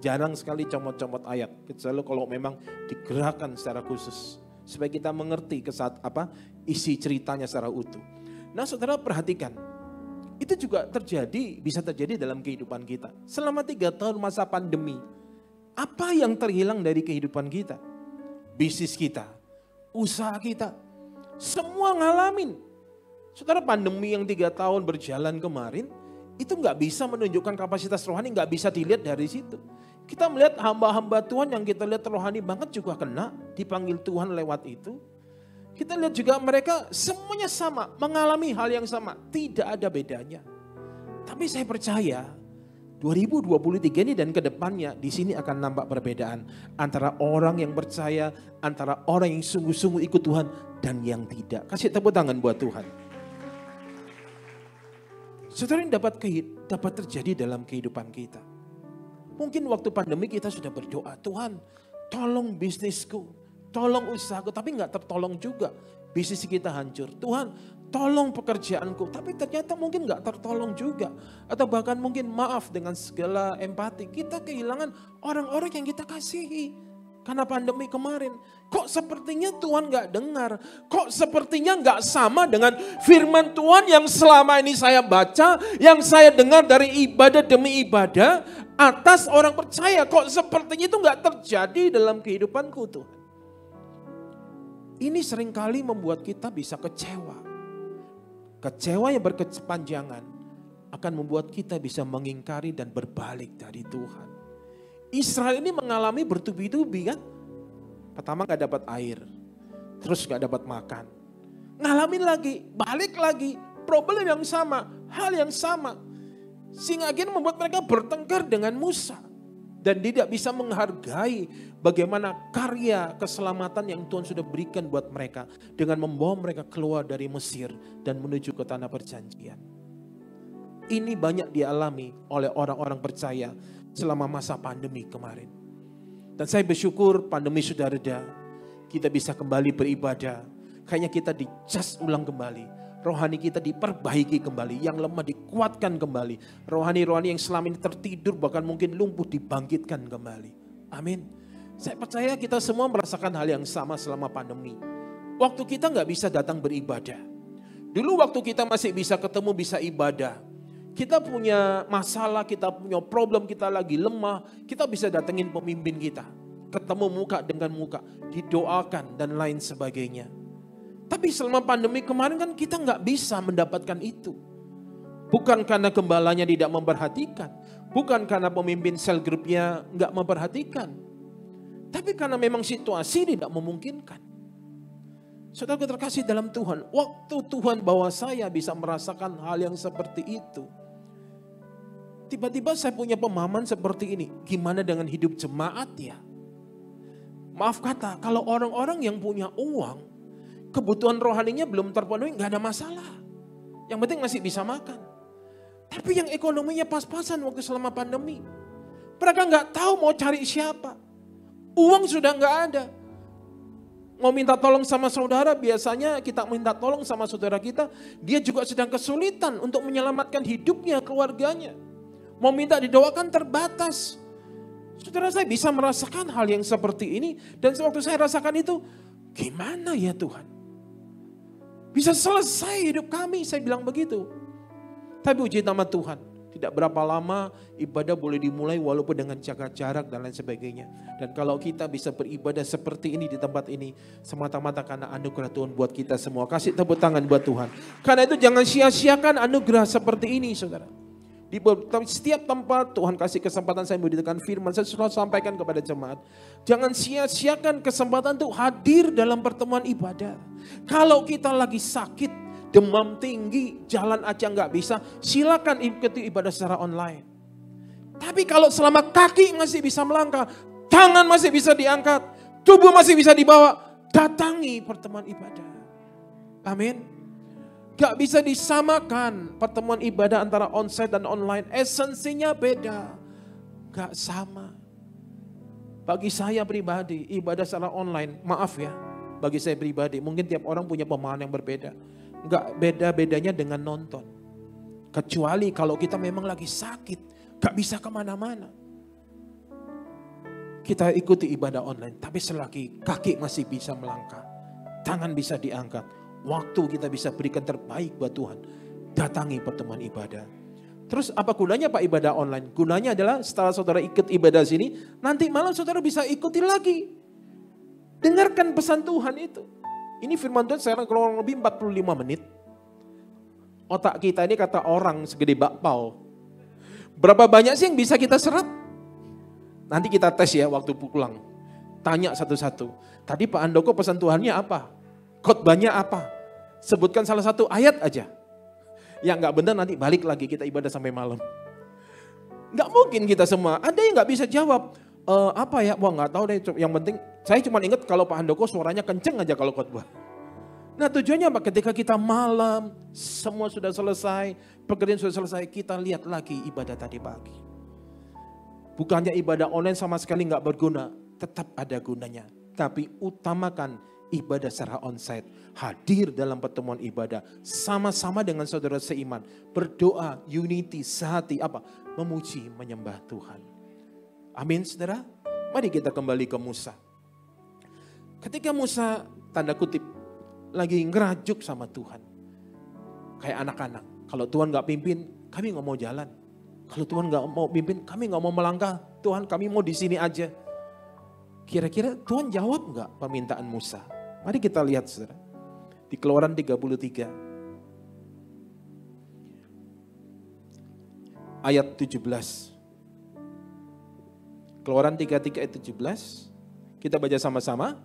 Jarang sekali comot-comot ayat. Selalu kalau memang digerakkan secara khusus. Supaya kita mengerti isi ceritanya secara utuh. Nah saudara perhatikan. Itu juga bisa terjadi dalam kehidupan kita. Selama 3 tahun masa pandemi. Apa yang terhilang dari kehidupan kita? Bisnis kita. Usaha kita. Semua ngalamin. Saudara, pandemi yang 3 tahun berjalan kemarin, itu nggak bisa menunjukkan kapasitas rohani, nggak bisa dilihat dari situ. Kita melihat hamba-hamba Tuhan yang kita lihat rohani banget juga kena, dipanggil Tuhan lewat itu. Kita lihat juga mereka semuanya sama, mengalami hal yang sama, tidak ada bedanya. Tapi saya percaya 2023 ini dan kedepannya di sini akan nampak perbedaan antara orang yang percaya, antara orang yang sungguh-sungguh ikut Tuhan dan yang tidak. Kasih tepuk tangan buat Tuhan. Saudara, ini dapat terjadi dalam kehidupan kita. Mungkin waktu pandemi kita sudah berdoa, Tuhan tolong bisnisku, tolong usahaku, tapi nggak tertolong juga. Bisnis kita hancur. Tuhan tolong pekerjaanku, tapi ternyata mungkin nggak tertolong juga. Atau bahkan mungkin maaf dengan segala empati, kita kehilangan orang-orang yang kita kasihi. Karena pandemi kemarin, kok sepertinya Tuhan nggak dengar. Kok sepertinya nggak sama dengan firman Tuhan yang selama ini saya baca, yang saya dengar dari ibadah demi ibadah atas orang percaya. Kok sepertinya itu nggak terjadi dalam kehidupanku Tuhan. Ini seringkali membuat kita bisa kecewa. Kecewa yang berkepanjangan akan membuat kita bisa mengingkari dan berbalik dari Tuhan. Israel ini mengalami bertubi-tubi kan. Pertama gak dapat air. Terus gak dapat makan. Ngalamin lagi, balik lagi. Problem yang sama, hal yang sama. Sehingga akhirnya membuat mereka bertengkar dengan Musa. Dan tidak bisa menghargai bagaimana karya keselamatan yang Tuhan sudah berikan buat mereka. Dengan membawa mereka keluar dari Mesir dan menuju ke tanah perjanjian. Ini banyak dialami oleh orang-orang percaya selama masa pandemi kemarin. Dan saya bersyukur pandemi sudah reda. Kita bisa kembali beribadah. Kayaknya kita dicas ulang kembali. Rohani kita diperbaiki kembali, yang lemah dikuatkan kembali. Rohani-rohani yang selama ini tertidur bahkan mungkin lumpuh dibangkitkan kembali. Amin. Saya percaya kita semua merasakan hal yang sama selama pandemi. Waktu kita gak bisa datang beribadah. Dulu waktu kita masih bisa ketemu, bisa ibadah. Kita punya masalah, kita punya problem, kita lagi lemah. Kita bisa datengin pemimpin kita. Ketemu muka dengan muka, didoakan dan lain sebagainya. Tapi selama pandemi kemarin kan kita nggak bisa mendapatkan itu. Bukan karena gembalanya tidak memperhatikan. Bukan karena pemimpin sel grupnya nggak memperhatikan. Tapi karena memang situasi tidak memungkinkan. Saudara terkasih dalam Tuhan, waktu Tuhan bawa saya bisa merasakan hal yang seperti itu. Tiba-tiba saya punya pemahaman seperti ini. Gimana dengan hidup jemaat ya? Maaf kata, kalau orang-orang yang punya uang, kebutuhan rohaninya belum terpenuhi, nggak ada masalah. Yang penting masih bisa makan. Tapi yang ekonominya pas-pasan waktu selama pandemi, mereka nggak tahu mau cari siapa. Uang sudah nggak ada. Mau minta tolong sama saudara, biasanya kita minta tolong sama saudara kita, dia juga sedang kesulitan untuk menyelamatkan hidupnya, keluarganya. Mau minta didoakan terbatas. Saudara, saya bisa merasakan hal yang seperti ini, dan waktu saya rasakan itu, gimana ya Tuhan? Bisa selesai hidup kami, saya bilang begitu. Tapi puji nama Tuhan, tidak berapa lama ibadah boleh dimulai walaupun dengan jaga jarak dan lain sebagainya. Dan kalau kita bisa beribadah seperti ini di tempat ini, semata-mata karena anugerah Tuhan buat kita semua. Kasih tepuk tangan buat Tuhan. Karena itu jangan sia-siakan anugerah seperti ini saudara. Di setiap tempat Tuhan kasih kesempatan saya memberitakan firman. Saya selalu sampaikan kepada jemaat. Jangan sia-siakan kesempatan untuk hadir dalam pertemuan ibadah. Kalau kita lagi sakit, demam tinggi, jalan aja nggak bisa, silakan ikuti ibadah secara online. Tapi kalau selama kaki masih bisa melangkah, tangan masih bisa diangkat, tubuh masih bisa dibawa, datangi pertemuan ibadah. Amin. Gak bisa disamakan pertemuan ibadah antara onsite dan online. Esensinya beda. Gak sama. Bagi saya pribadi, ibadah secara online, maaf ya. Bagi saya pribadi, mungkin tiap orang punya pemahaman yang berbeda. Gak beda-bedanya dengan nonton. Kecuali kalau kita memang lagi sakit, gak bisa kemana-mana. Kita ikuti ibadah online, tapi selagi kaki masih bisa melangkah, tangan bisa diangkat, waktu kita bisa berikan terbaik buat Tuhan, datangi pertemuan ibadah. Terus apa gunanya Pak ibadah online? Gunanya adalah setelah saudara ikut ibadah sini, nanti malam saudara bisa ikuti lagi. Dengarkan pesan Tuhan itu. Ini firman Tuhan sekarang kurang lebih 45 menit. Otak kita ini kata orang segede bakpao. Berapa banyak sih yang bisa kita serap? Nanti kita tes ya waktu pulang. Tanya satu-satu. Tadi Pak Andoko pesan Tuhannya apa? Khotbahnya apa? Sebutkan salah satu ayat aja. Yang gak benar nanti balik lagi kita ibadah sampai malam. Gak mungkin kita semua. Ada yang gak bisa jawab. Apa ya? Wah gak tahu deh. Yang penting saya cuma ingat kalau Pak Andoko suaranya kenceng aja kalau khotbah. Nah tujuannya apa? Ketika kita malam, semua sudah selesai, pekerjaan sudah selesai, kita lihat lagi ibadah tadi pagi. Bukannya ibadah online sama sekali gak berguna, tetap ada gunanya. Tapi utamakan ibadah secara onsite. Hadir dalam pertemuan ibadah, sama-sama dengan saudara seiman. Berdoa, unity, sehati, apa? Memuji, menyembah Tuhan. Amin saudara. Mari kita kembali ke Musa. Ketika Musa, tanda kutip, lagi ngerajuk sama Tuhan. Kayak anak-anak. Kalau Tuhan gak pimpin, kami gak mau jalan. Kalau Tuhan gak mau pimpin, kami gak mau melangkah. Tuhan kami mau di sini aja. Kira-kira Tuhan jawab gak permintaan Musa? Mari kita lihat saudara. Di Keluaran 33. Ayat 17. Keluaran 33 ayat 17. Kita baca sama-sama.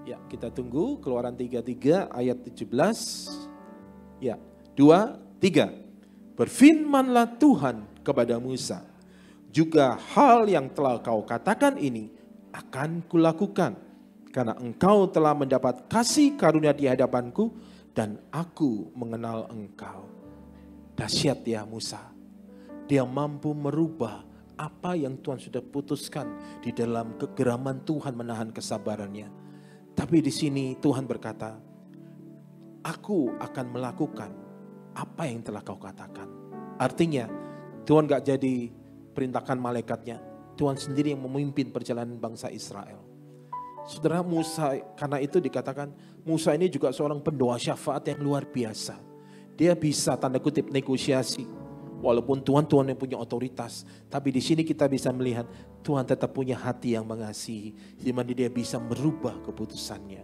Ya, kita tunggu Keluaran 33 ayat 17. Ya, 2, 3. Berfirmanlah Tuhan kepada Musa, juga hal yang telah kau katakan ini akan kulakukan, karena engkau telah mendapat kasih karunia di hadapanku dan aku mengenal engkau. Dahsyat ya Musa. Dia mampu merubah apa yang Tuhan sudah putuskan di dalam kegeraman Tuhan menahan kesabarannya. Tapi di sini Tuhan berkata, aku akan melakukan apa yang telah kau katakan. Artinya Tuhan gak jadi perintahkan malaikatnya. Tuhan sendiri yang memimpin perjalanan bangsa Israel. Saudara Musa, karena itu dikatakan Musa ini juga seorang pendoa syafaat yang luar biasa. Dia bisa tanda kutip negosiasi. Walaupun Tuhan yang punya otoritas, tapi di sini kita bisa melihat Tuhan tetap punya hati yang mengasihi, di mana dia bisa merubah keputusannya.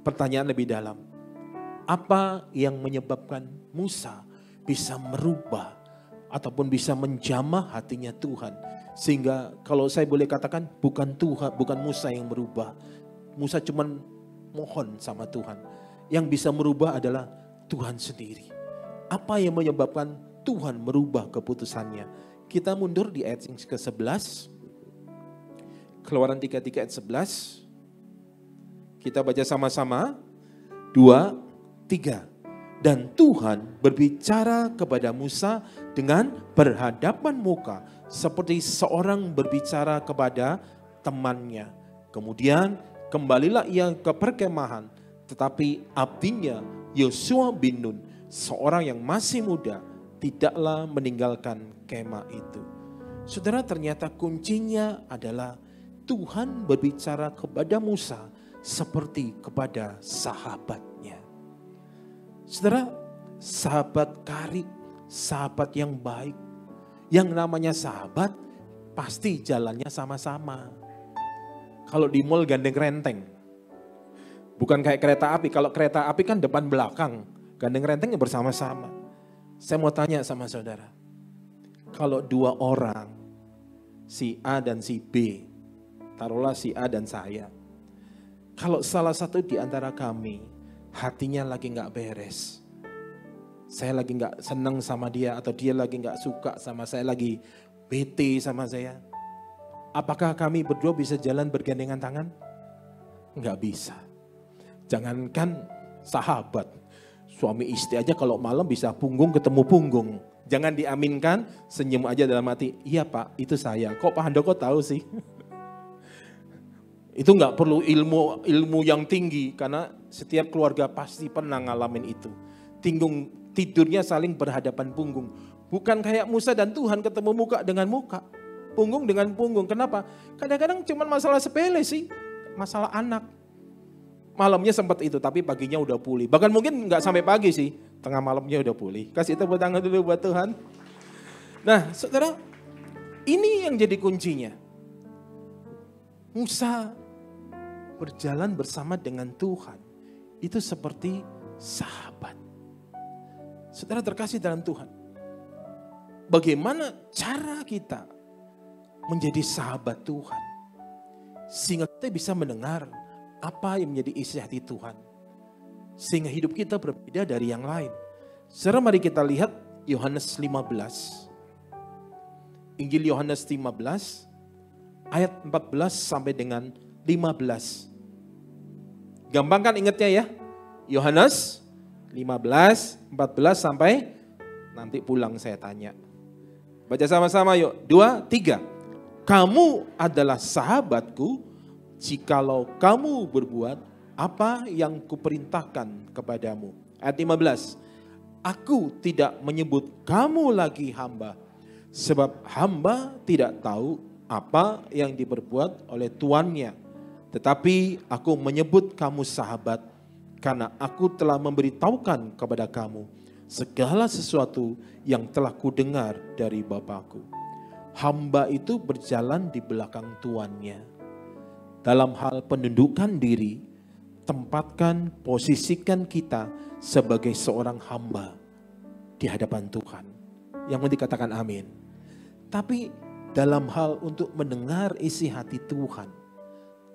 Pertanyaan lebih dalam, apa yang menyebabkan Musa bisa merubah ataupun bisa menjamah hatinya Tuhan, sehingga kalau saya boleh katakan bukan Tuhan, bukan Musa yang merubah, Musa cuman mohon sama Tuhan. Yang bisa merubah adalah Tuhan sendiri. Apa yang menyebabkan Tuhan merubah keputusannya? Kita mundur di ayat yang ke-11. Keluaran 33 ayat 11. Kita baca sama-sama. 2, 3. Dan Tuhan berbicara kepada Musa dengan berhadapan muka, seperti seorang berbicara kepada temannya. Kemudian kembalilah ia ke perkemahan, tetapi abdinya Yosua bin Nun, seorang yang masih muda, tidaklah meninggalkan kemah itu. Saudara, ternyata kuncinya adalah Tuhan berbicara kepada Musa seperti kepada sahabatnya. Saudara, sahabat karib, sahabat yang baik. Yang namanya sahabat pasti jalannya sama-sama. Kalau di mall gandeng renteng. Bukan kayak kereta api. Kalau kereta api kan depan belakang. Gandeng rentengnya bersama-sama. Saya mau tanya sama saudara, kalau dua orang, si A dan si B, taruhlah si A dan saya. Kalau salah satu di antara kami hatinya lagi nggak beres. Saya lagi nggak senang sama dia, atau dia lagi nggak suka sama saya, lagi bete sama saya. Apakah kami berdua bisa jalan bergandengan tangan? Nggak bisa. Jangankan sahabat, suami istri aja kalau malam bisa punggung ketemu punggung. Jangan diaminkan, senyum aja dalam hati. Iya Pak, itu saya. Kok Pak Handoko tahu sih? Itu nggak perlu ilmu yang tinggi, karena setiap keluarga pasti pernah ngalamin itu. Tidurnya saling berhadapan punggung. Bukan kayak Musa dan Tuhan ketemu muka dengan muka. Punggung dengan punggung. Kenapa? Kadang-kadang cuma masalah sepele sih. Masalah anak. Malamnya sempat itu, tapi paginya udah pulih. Bahkan mungkin nggak sampai pagi sih. Tengah malamnya udah pulih. Kasih tepuk tangan dulu buat Tuhan. Nah saudara, ini yang jadi kuncinya. Musa berjalan bersama dengan Tuhan. Itu seperti sahabat. Saudara terkasih dalam Tuhan. Bagaimana cara kita menjadi sahabat Tuhan? Sehingga kita bisa mendengar apa yang menjadi isi hati Tuhan. Sehingga hidup kita berbeda dari yang lain. Saudara, mari kita lihat Yohanes 15. Injil Yohanes 15 ayat 14 sampai dengan 15. Gampang kan ingatnya ya? Yohanes 15, 14 sampai nanti pulang saya tanya. Baca sama-sama yuk. 2, 3. Kamu adalah sahabatku jikalau kamu berbuat apa yang kuperintahkan kepadamu. Ayat 15. Aku tidak menyebut kamu lagi hamba, sebab hamba tidak tahu apa yang diperbuat oleh tuannya. Tetapi aku menyebut kamu sahabat, karena aku telah memberitahukan kepada kamu segala sesuatu yang telah kudengar dari Bapakku. Hamba itu berjalan di belakang tuannya. Dalam hal penundukan diri, tempatkan, posisikan kita sebagai seorang hamba di hadapan Tuhan. Yang mau dikatakan amin. Tapi dalam hal untuk mendengar isi hati Tuhan,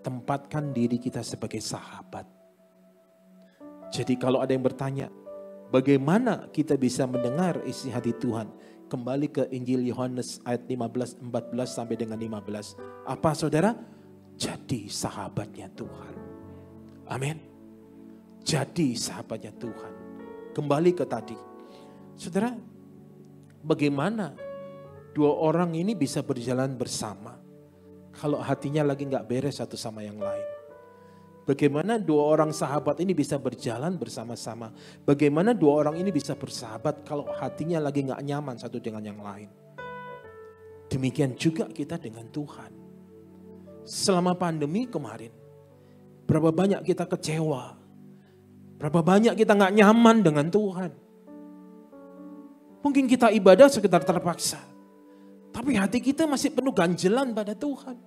tempatkan diri kita sebagai sahabat. Jadi kalau ada yang bertanya, bagaimana kita bisa mendengar isi hati Tuhan? Kembali ke Injil Yohanes ayat 15, 14 sampai dengan 15. Apa saudara? Jadi sahabatnya Tuhan. Amin. Jadi sahabatnya Tuhan. Kembali ke tadi. Saudara, bagaimana dua orang ini bisa berjalan bersama kalau hatinya lagi gak beres satu sama yang lain? Bagaimana dua orang sahabat ini bisa berjalan bersama-sama? Bagaimana dua orang ini bisa bersahabat kalau hatinya lagi gak nyaman satu dengan yang lain? Demikian juga kita dengan Tuhan. Selama pandemi kemarin, berapa banyak kita kecewa, berapa banyak kita gak nyaman dengan Tuhan. Mungkin kita ibadah sekedar terpaksa, tapi hati kita masih penuh ganjelan pada Tuhan.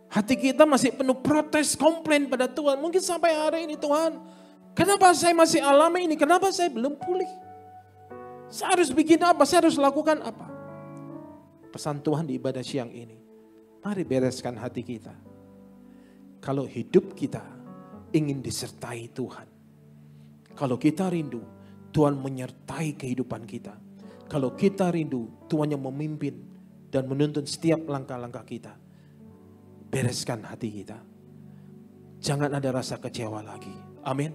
Hati kita masih penuh protes, komplain pada Tuhan. Mungkin sampai hari ini, Tuhan, kenapa saya masih alami ini? Kenapa saya belum pulih? Saya harus bikin apa? Saya harus lakukan apa? Pesan Tuhan di ibadah siang ini, mari bereskan hati kita. Kalau hidup kita ingin disertai Tuhan, kalau kita rindu Tuhan menyertai kehidupan kita, kalau kita rindu Tuhan yang memimpin dan menuntun setiap langkah-langkah kita, bereskan hati kita. Jangan ada rasa kecewa lagi. Amin.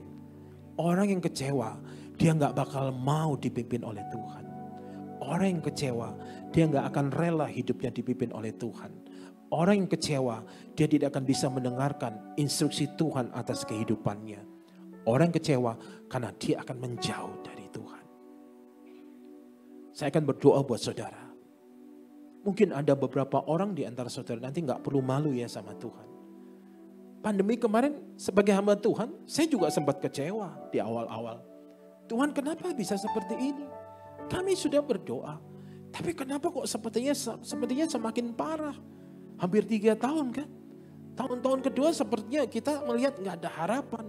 Orang yang kecewa, dia gak bakal mau dipimpin oleh Tuhan. Orang yang kecewa, dia gak akan rela hidupnya dipimpin oleh Tuhan. Orang yang kecewa, dia tidak akan bisa mendengarkan instruksi Tuhan atas kehidupannya. Orang yang kecewa karena dia akan menjauh dari Tuhan. Saya akan berdoa buat saudara. Mungkin ada beberapa orang di antara saudara nanti gak perlu malu ya sama Tuhan. Pandemi kemarin sebagai hamba Tuhan, saya juga sempat kecewa di awal-awal. Tuhan, kenapa bisa seperti ini? Kami sudah berdoa, tapi kenapa kok sepertinya semakin parah? Hampir 3 tahun kan? Tahun-tahun kedua sepertinya kita melihat gak ada harapan.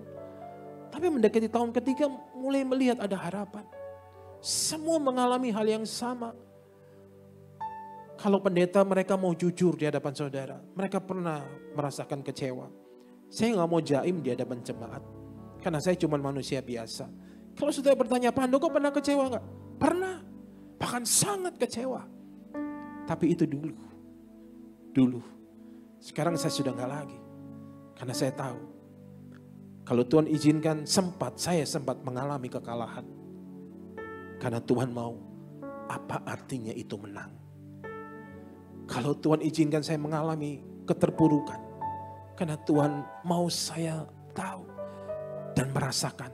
Tapi mendekati tahun ketiga mulai melihat ada harapan. Semua mengalami hal yang sama. Kalau pendeta mereka mau jujur di hadapan saudara, mereka pernah merasakan kecewa. Saya gak mau jaim di hadapan jemaat. Karena saya cuma manusia biasa. Kalau saudara bertanya, Pak Handoko pernah kecewa nggak? Pernah. Bahkan sangat kecewa. Tapi itu dulu. Dulu. Sekarang saya sudah nggak lagi. Karena saya tahu. Kalau Tuhan izinkan saya sempat mengalami kekalahan. Karena Tuhan mau. Apa artinya itu menang? Kalau Tuhan izinkan saya mengalami keterpurukan. Karena Tuhan mau saya tahu dan merasakan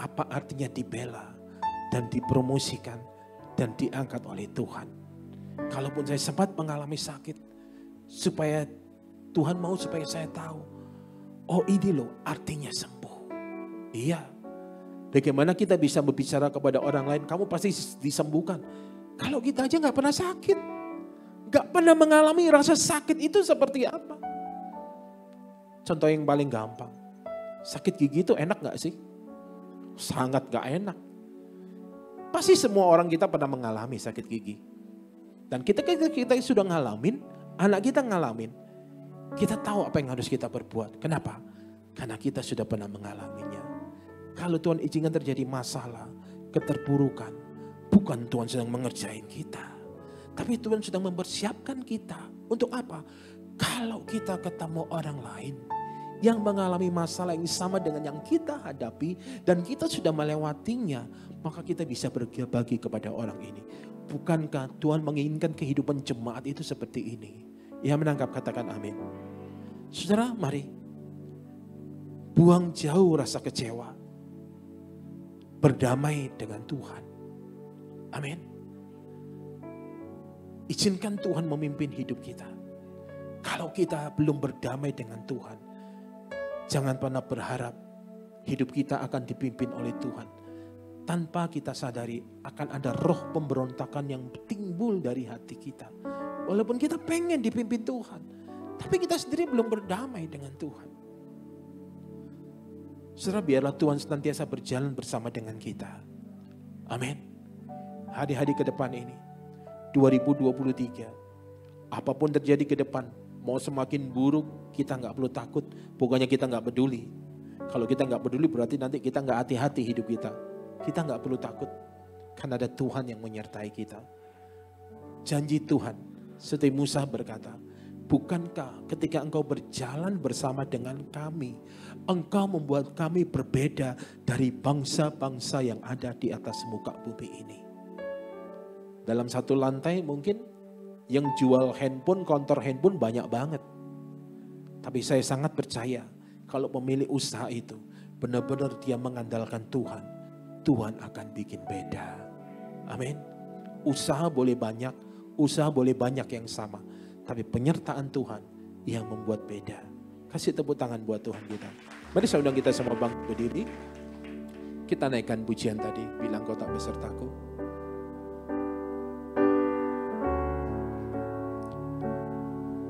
apa artinya dibela dan dipromosikan dan diangkat oleh Tuhan. Kalaupun saya sempat mengalami sakit, supaya Tuhan mau supaya saya tahu, oh ini loh artinya sembuh. Iya, bagaimana kita bisa berbicara kepada orang lain, kamu pasti disembuhkan. Kalau kita aja gak pernah sakit, gak pernah mengalami rasa sakit itu seperti apa. Contoh yang paling gampang, sakit gigi itu enak gak sih? Sangat gak enak. Pasti semua orang kita pernah mengalami sakit gigi. Dan kita sudah ngalamin, anak kita ngalamin. Kita tahu apa yang harus kita perbuat. Kenapa? Karena kita sudah pernah mengalaminya. Kalau Tuhan izinkan terjadi masalah, keterpurukan, bukan Tuhan sedang mengerjain kita. Tapi Tuhan sedang mempersiapkan kita. Untuk apa? Kalau kita ketemu orang lain yang mengalami masalah yang sama dengan yang kita hadapi dan kita sudah melewatinya, maka kita bisa berbagi kepada orang ini. Bukankah Tuhan menginginkan kehidupan jemaat itu seperti ini? Yang menangkap katakan amin. Saudara, mari buang jauh rasa kecewa. Berdamai dengan Tuhan. Amin. Izinkan Tuhan memimpin hidup kita. Kalau kita belum berdamai dengan Tuhan, jangan pernah berharap hidup kita akan dipimpin oleh Tuhan. Tanpa kita sadari akan ada roh pemberontakan yang timbul dari hati kita. Walaupun kita pengen dipimpin Tuhan, tapi kita sendiri belum berdamai dengan Tuhan. Saudara, biarlah Tuhan senantiasa berjalan bersama dengan kita. Amin. Hari-hari ke depan ini, 2023, apapun terjadi ke depan, mau semakin buruk, kita gak perlu takut. Pokoknya kita gak peduli. Kalau kita gak peduli berarti nanti kita gak hati-hati hidup kita. Kita gak perlu takut. Karena ada Tuhan yang menyertai kita. Janji Tuhan, seperti Musa berkata, bukankah ketika engkau berjalan bersama dengan kami, engkau membuat kami berbeda dari bangsa-bangsa yang ada di atas muka bumi ini. Dalam satu lantai mungkin yang jual handphone, konter handphone banyak banget. Tapi saya sangat percaya kalau pemilik usaha itu benar-benar dia mengandalkan Tuhan, Tuhan akan bikin beda. Amin. Usaha boleh banyak, usaha boleh banyak yang sama. Tapi penyertaan Tuhan yang membuat beda. Kasih tepuk tangan buat Tuhan kita. Mari saya undang kita semua bangkit berdiri. Kita naikkan pujian tadi, bilang kau tak besertaku.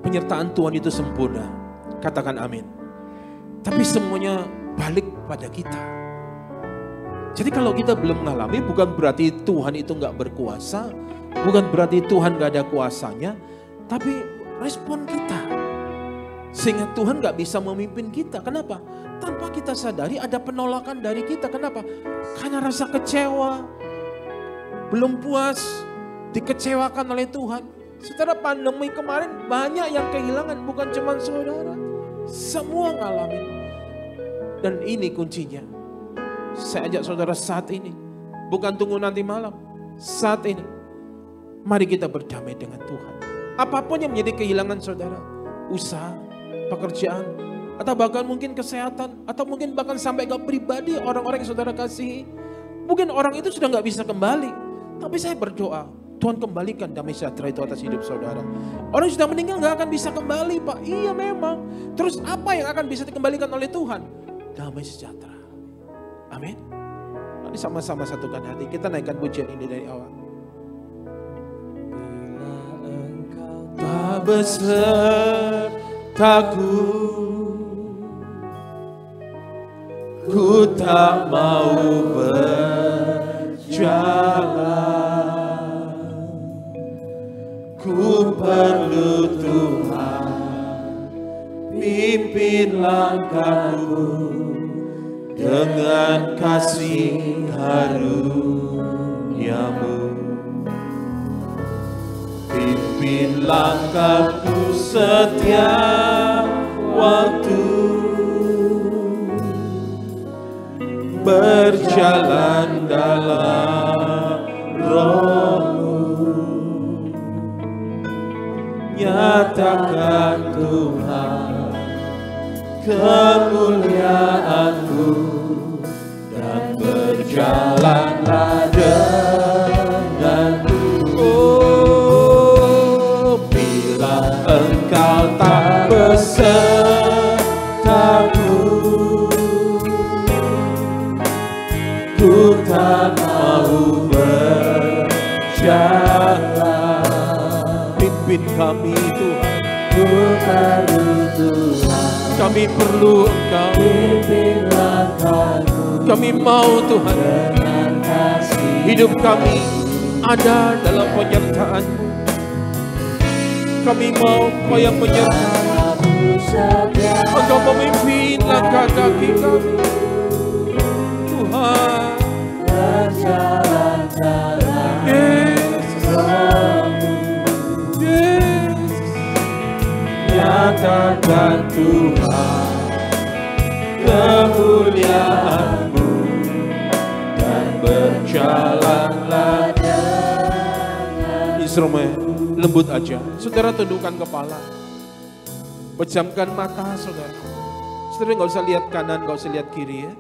Penyertaan Tuhan itu sempurna. Katakan amin. Tapi semuanya balik pada kita. Jadi kalau kita belum mengalami, bukan berarti Tuhan itu gak berkuasa. Bukan berarti Tuhan gak ada kuasanya. Tapi respon kita. Sehingga Tuhan gak bisa memimpin kita. Kenapa? Tanpa kita sadari ada penolakan dari kita. Kenapa? Karena rasa kecewa. Belum puas. Dikecewakan oleh Tuhan. Setelah pandemi kemarin banyak yang kehilangan. Bukan cuma saudara. Semua ngalamin. Dan ini kuncinya. Saya ajak saudara saat ini. Bukan tunggu nanti malam. Saat ini. Mari kita berdamai dengan Tuhan. Apapun yang menjadi kehilangan saudara. Usaha, pekerjaan, atau bahkan mungkin kesehatan, atau mungkin bahkan sampai ke pribadi orang-orang yang saudara kasihi. Mungkin orang itu sudah gak bisa kembali. Tapi saya berdoa, Tuhan kembalikan damai sejahtera itu atas hidup saudara. Orang yang sudah meninggal gak akan bisa kembali, Pak. Iya memang. Terus apa yang akan bisa dikembalikan oleh Tuhan? Damai sejahtera. Amin. Mari sama-sama satukan hati. Kita naikkan pujian ini dari awal. Tak besertaku, ku tak mau berjalan. Ku perlu Tuhan, pimpin langkahku dengan kasih karunia-Mu. Pimpin langkahku setiap waktu, berjalan dalam Roh-Mu. Nyatakan Tuhan kemuliaan-Mu, dan berjalanlah denganku. Oh, bila Engkau tak besertaku, ku tak mau berjalan. Pimpin kami Tuhan, ku perlu Tuhan, kami perlu Engkau. Pimpin langkahku, kami mau Tuhan, dengan kasih hidup kami ada dalam penyertaan-Mu. Kami mau Engkau yang menyertai, Engkau memimpin langkah kaki kami Tuhan. Nyatakan Tuhan kemuliaan-Mu, dan berjalanlah dengan. Instrumen lembut aja. Saudara tundukkan kepala, pejamkan mata saudara. Saudara nggak usah lihat kanan, nggak usah lihat kiri ya.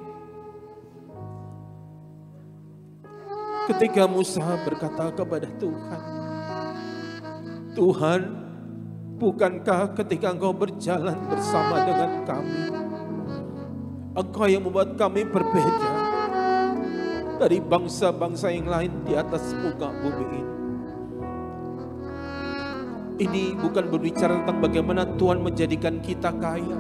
Ketika Musa berkata kepada Tuhan, Tuhan, bukankah ketika Engkau berjalan bersama dengan kami, Engkau yang membuat kami berbeda dari bangsa-bangsa yang lain di atas muka bumi ini. Ini bukan berbicara tentang bagaimana Tuhan menjadikan kita kaya,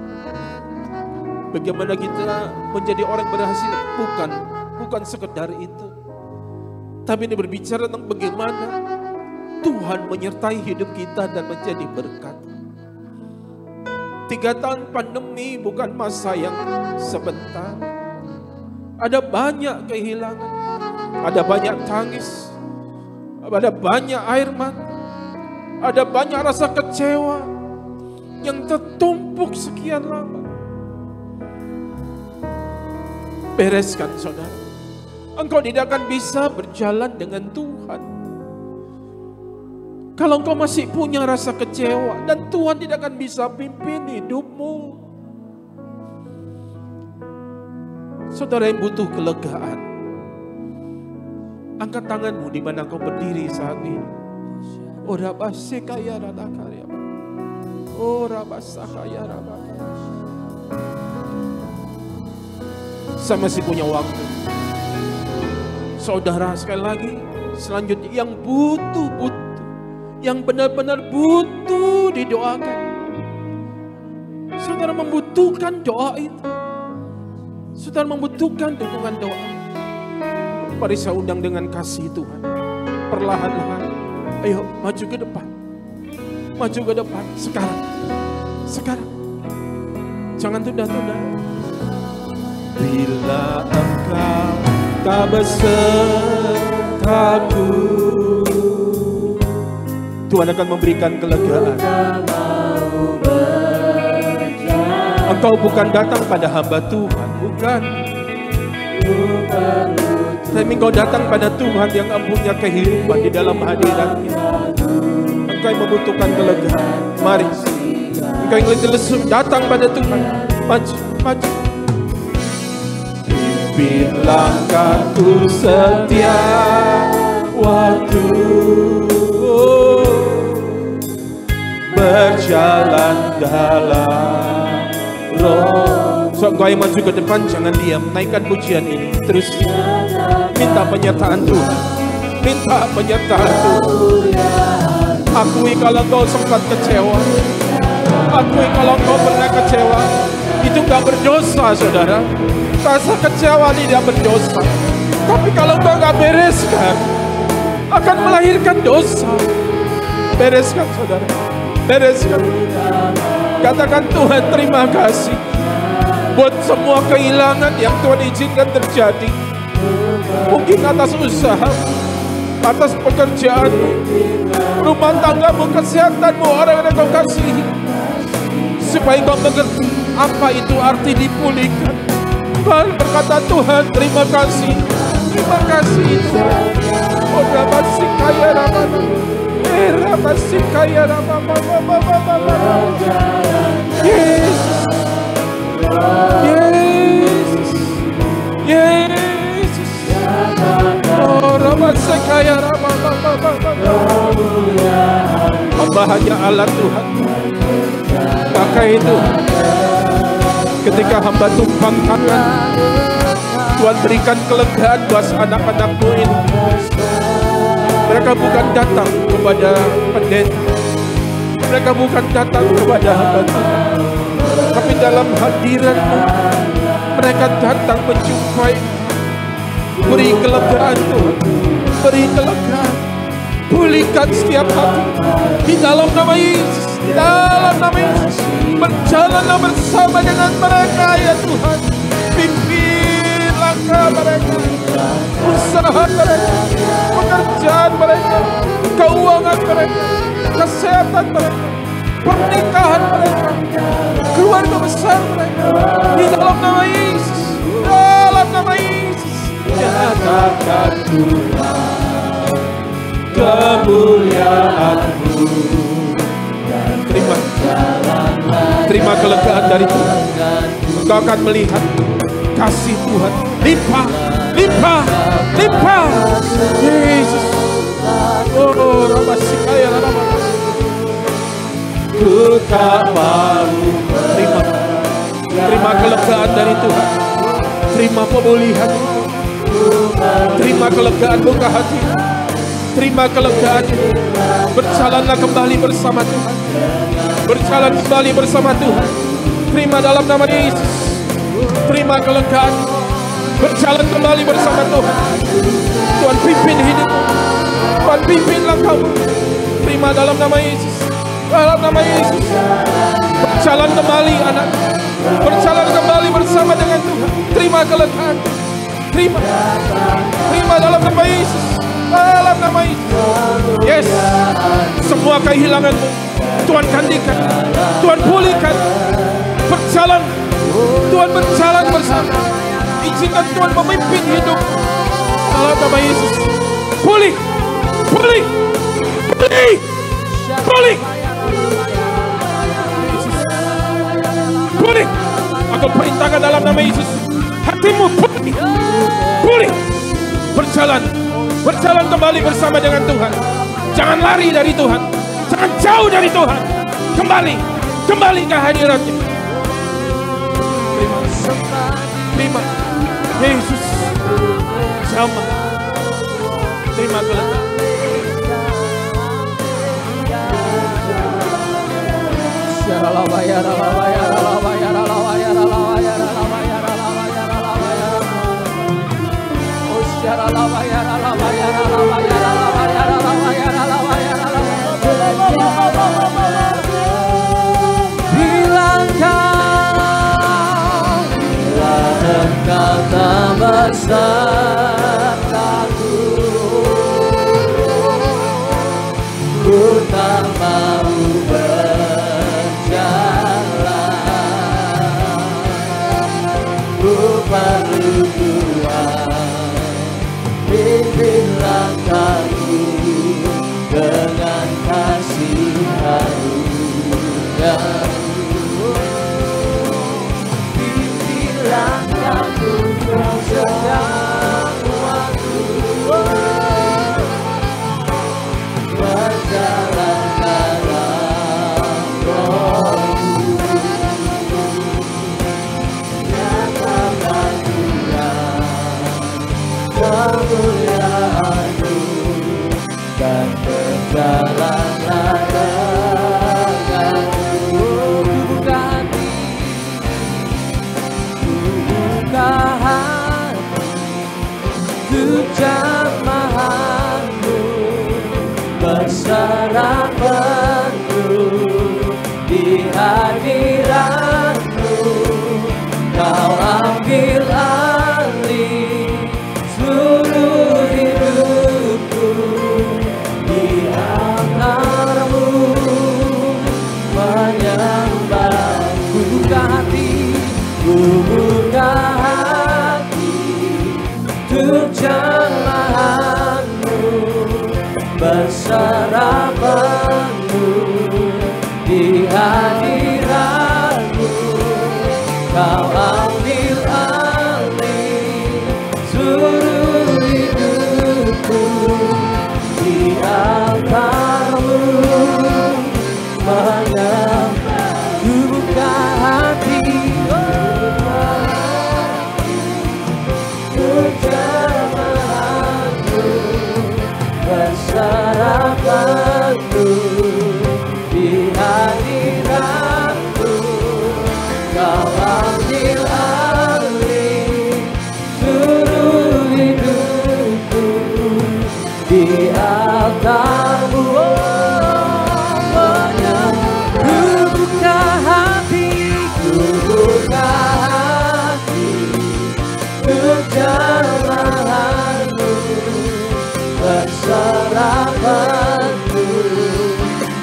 bagaimana kita menjadi orang berhasil, bukan sekedar itu. Tapi ini berbicara tentang bagaimana Tuhan menyertai hidup kita dan menjadi berkat. 3 tahun pandemi bukan masa yang sebentar. Ada banyak kehilangan, ada banyak tangis, ada banyak air mata, ada banyak rasa kecewa yang tertumpuk sekian lama. Bereskan saudara. Engkau tidak akan bisa berjalan dengan Tuhan kalau engkau masih punya rasa kecewa, dan Tuhan tidak akan bisa pimpin hidupmu. Saudara yang butuh kelegaan, angkat tanganmu di mana engkau berdiri saat ini. Ora basekaya radakarya, ora basakaya rabakaya. Saya masih punya waktu. Saudara sekali lagi, selanjutnya yang butuh, yang benar-benar butuh didoakan. Saudara membutuhkan doa itu. Saudara membutuhkan dukungan doa. Mari saya undang dengan kasih Tuhan. Perlahan-lahan, ayo maju ke depan. Maju ke depan, sekarang. Jangan tunda-tunda. Bila Engkau tak besertaku, Tuhan akan memberikan kelegaan. Engkau bukan datang pada hamba Tuhan, bukan. Tapi engkau datang pada Tuhan yang mempunyai kehidupan di dalam hadiratnya. Engkau yang membutuhkan kelegaan. Mari, engkau yang lesu datang pada Tuhan. Maju. Pimpin langkahku setiap waktu, berjalan dalam Roh. So, engkau yang maju ke depan, jangan diam. Naikkan pujian ini. Terus minta penyertaan Tuhan. Minta penyertaan Tuhan. Akui kalau kau sempat kecewa. Akui kalau kau pernah kecewa. Itu gak berdosa, saudara. Rasa kecewa tidak berdosa. Tapi kalau kau gak bereskan, akan melahirkan dosa. Bereskan, saudara. Bereskan. Katakan, Tuhan terima kasih. buat semua kehilangan yang Tuhan izinkan terjadi. Mungkin atas usaha, atas pekerjaanmu, rumah tanggamu, kesehatanmu, orang yang kau kasihi. Supaya kau mengerti apa itu arti dipulihkan. Mari berkata, Tuhan terima kasih. Terima kasih Tuhan. Oh Rabasikaya Ramana, Rabasikaya Ramana, Yesus, Yesus, Yesus. Oh Rabasikaya Ramana, hamba hanya Allah Tuhan. Maka itu ketika hamba tumpang tangan, Tuhan berikan kelegaan buat anak-anakmu ini. Mereka bukan datang kepada pendeta, mereka bukan datang kepada hamba Tuhan, tapi dalam hadirat-Mu mereka datang menjumpai. Beri kelegaan Tuhan, beri kelegaan, pulihkan setiap hati di dalam nama Yesus, di dalam nama Yesus. Berjalanlah bersama dengan mereka ya Tuhan. Pimpin langkah mereka, usaha mereka, pekerjaan mereka, keuangan mereka, kesehatan mereka, pernikahan mereka, keluarga besar mereka. Di dalam nama Yesus, dalam nama Yesus. Nyatakan Tuhan kemuliaan-Mu. Terima kelegaan dari Tuhan. Engkau akan melihat kasih Tuhan limpah, limpah, limpah. Yesus. Oh, Rabasikaya Ramana. Ku tak mau. Terima kelegaan dari Tuhan. Terima pemulihan. Terima kelegaan buka hati. Terima kelegaan. Berjalanlah kembali bersama Tuhan. Berjalan kembali bersama Tuhan. Terima dalam nama Yesus. Terima kelegaan. Berjalan kembali bersama Tuhan. Tuhan pimpin hidupmu. Tuhan pimpin langkahmu. Terima dalam nama Yesus. Dalam nama Yesus. Berjalan kembali anak. Berjalan kembali bersama dengan Tuhan. Terima kelegaan. Terima. Terima dalam nama Yesus. Dalam nama Yesus. Yes. Semua kehilanganmu Tuhan gantikan, Tuhan pulihkan. Berjalan, Tuhan berjalan bersama. Izinkan Tuhan memimpin hidup. Dalam nama Yesus. Pulih, pulih, pulih, pulih. Yesus. Pulih. Aku perintahkan dalam nama Yesus. Hatimu pulih, pulih. Berjalan, berjalan kembali bersama dengan Tuhan. Jangan lari dari Tuhan. Jangan jauh dari Tuhan. Kembali, kembali ke hadirat-Nya. Terima, terima. Yesus, sama. Terima kelegaan. Engkau tak bersamaku, ku tak mau berjalan, ku perlu Tuhan, pimpin langkahku dengan kasih karunia-Mu. Langkahku sedang waktu berjalan dalam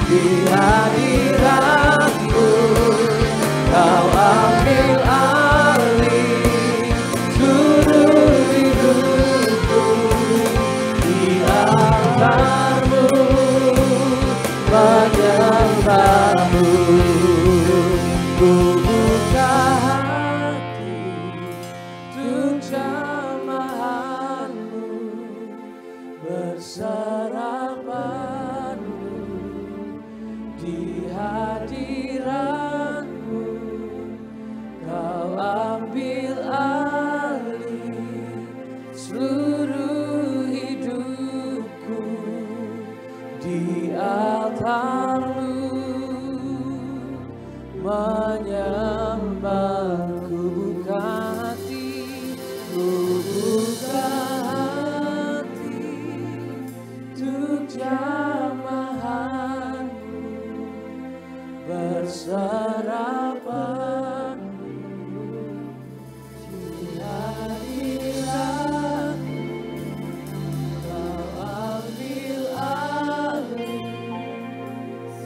di hadiratmu, Kau ambil alih seluruh hidupku. Di altar-Mu menyembah-Mu, ku buka hati untuk jamahan-Mu, berserah padamu. Di hadirat-Mu, Kau ambil alih seluruh hidupku. Di altar-Mu menyembah-Ku, buka hati, ku buka hati untuk jamahan-Mu, berserah padamu. Di hadirat-Mu, Kau ambil alih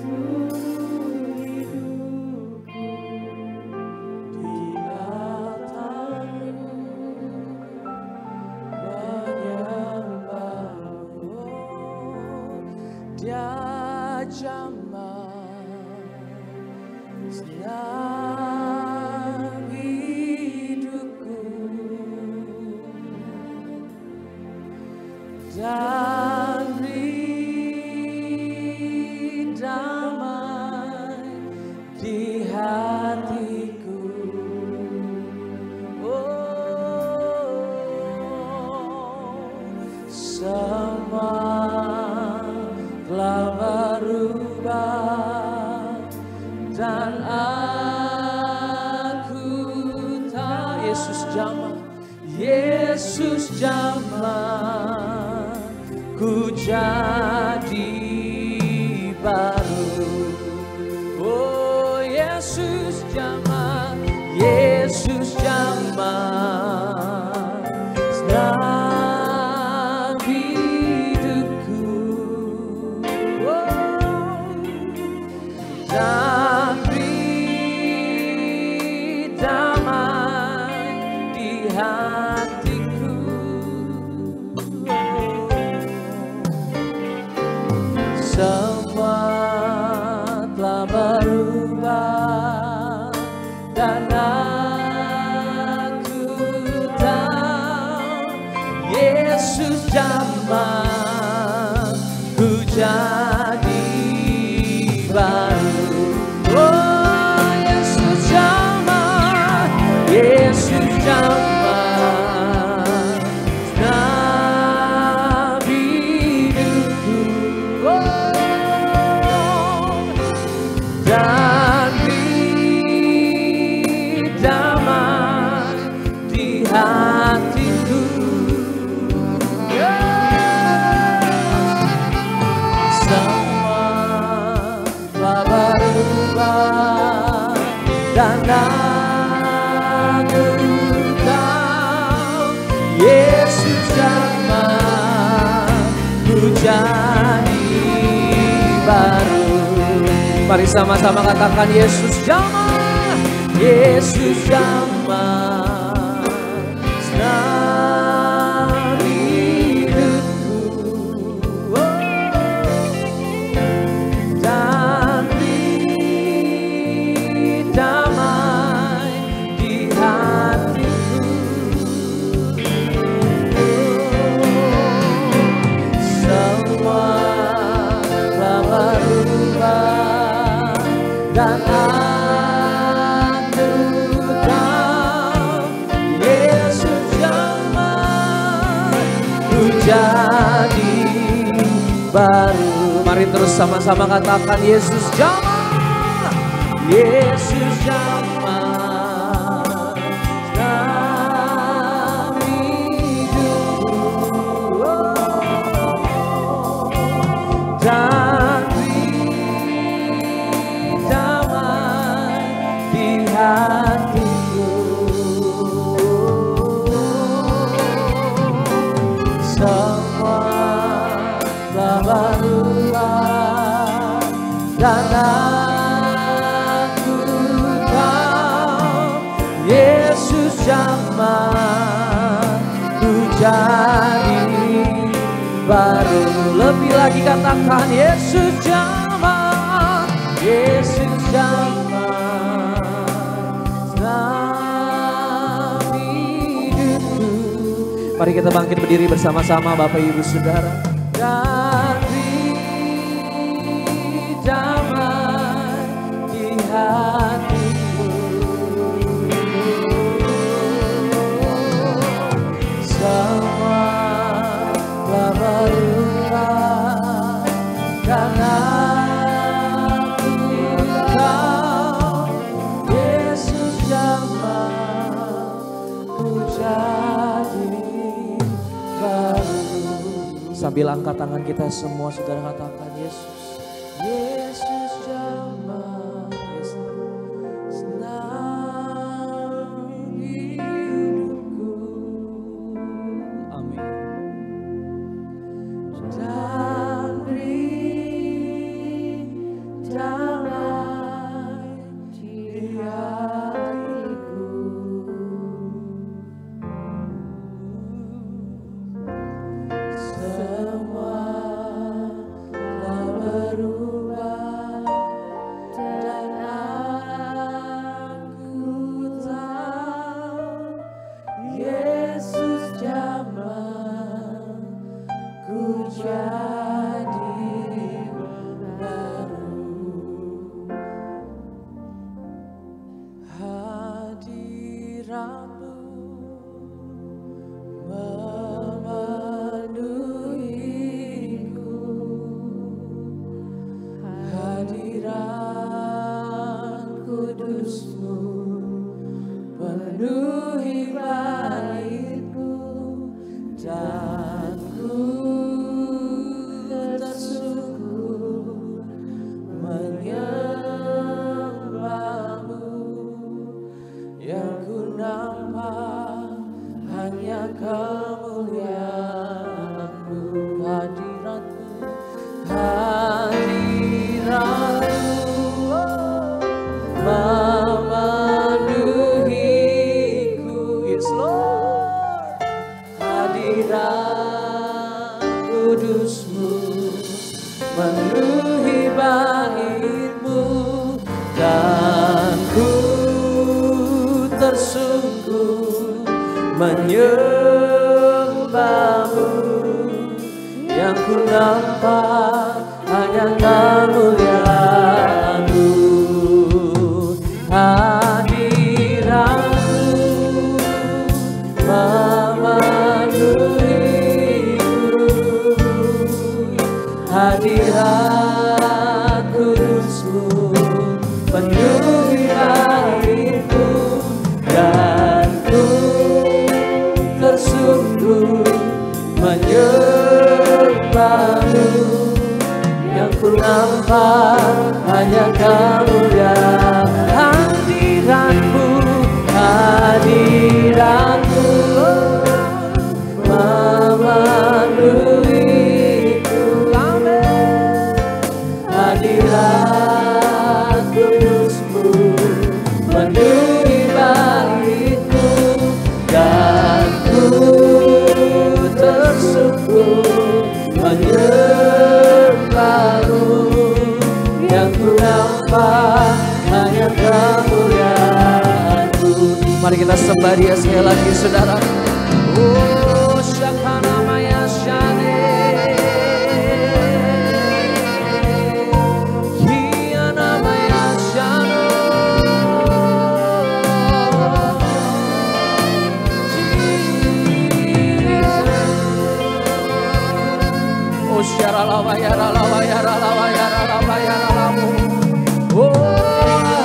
seluruh hidupku. Di altar-Mu menyembah-Mu. Dia jamah senang hidupku, dan beri damai di hatiku. Semua telah berubah dan aku tahu Yesus jamah, Yesus jamah, ku jadi baru. Oh Yesus jamah, Yesus jamah, senang hidupku. Oh, dan beri damai di hatiku. Semua telah berubah dan aku tahu Yesus jamah, ku jadi baru. Oh Yesus jamah, Yesus jamah, senang hidupku. Oh, dan beri damai di hatiku. Semua telah berubah dan aku tahu Yesus jamah, ku jadi baru. Mari sama-sama katakan Yesus jamah, Yesus jamah, senang hidupku. Oh, dan beri damai di hatiku. Semua telah berubah dan aku tahu Yesus jamah, ku jadi baru. Mari terus sama-sama katakan Yesus jamah, Yesus jamah, senang hidupku. Dan beri damai di hatiku. Semua telah berubah dan aku tahu Yesus jamah ku jadi baru. Lebih lagi katakan Yesus jamah, Yesus jamah dalam hidupku. Mari kita bangkit berdiri bersama-sama Bapak Ibu Saudara. Dan beri damai di hatiku, semua telah berubah karena aku tahu Yesus jamah ku jadi baru. Sambil angkat tangan kita semua, saudara katakan Yesus, Yesus jamah, Yesus dalam hidupku. Amin. Dan beri damai di hatiku, semua telah berubah dan aku tahu Yesus jamah ku jadi baru. Hadiratmu memenuhiku, hadirat kudusmu penuhi baitku, dan ku tersungkur menyembahmu. Yang ku nampak hanya kemuliaan-Mu. Hadirat-Mu, hadirat-Mu memenuhiku. Yes Lord. Hadirat kudus-Mu memenuhi bait-Mu, dan ku tersungkur menyembah-Mu. Yang ku nampak hanya kemuliaan-Mu. Hadirat-Mu memenuhiku, hadirat kudus-Mu penuhi hatiku, dan ku tersungkur menyembah-Mu. Yang ku nampak hanya kemuliaan. Hadirat-Mu, hadirat-Mu memenuhiku. Amin. Hadirat kudus-Mu penuhi bait-Mu, dan ku tersungkur menyembah-Mu. Yang ku nampak hanya kemuliaan-Mu. Mari kita sembah Dia sekali lagi, saudara. Oh, Shakana Maya Shane, Kiana Maya Shano, Jesus. Oh, Sharalawa Yaralawa Yaralawa Yaralawa Yaralamu. Oh,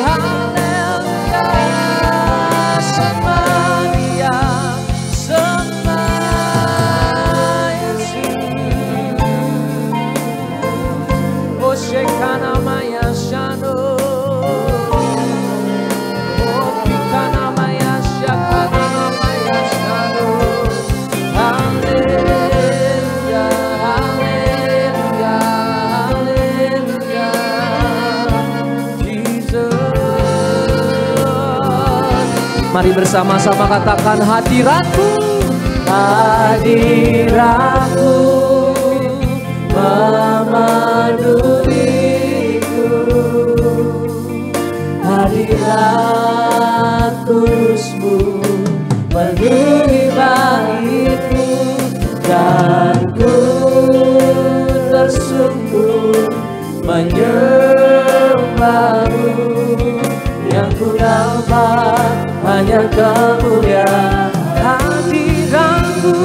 haleluya, sembah Dia, sembah Yesus. Oh, Shekana Maya Shano, oh, Kikana Maya Shakana Maya Shano. Haleluya, haleluya, haleluya. Mari bersama-sama katakan hadiratmu, hadiratmu memenuhiku, hadirat kudusmu memenuhi baitmu, dan ku tersungkur menyembahmu. Yang ku dapat hanya kemuliaan hadiratmu,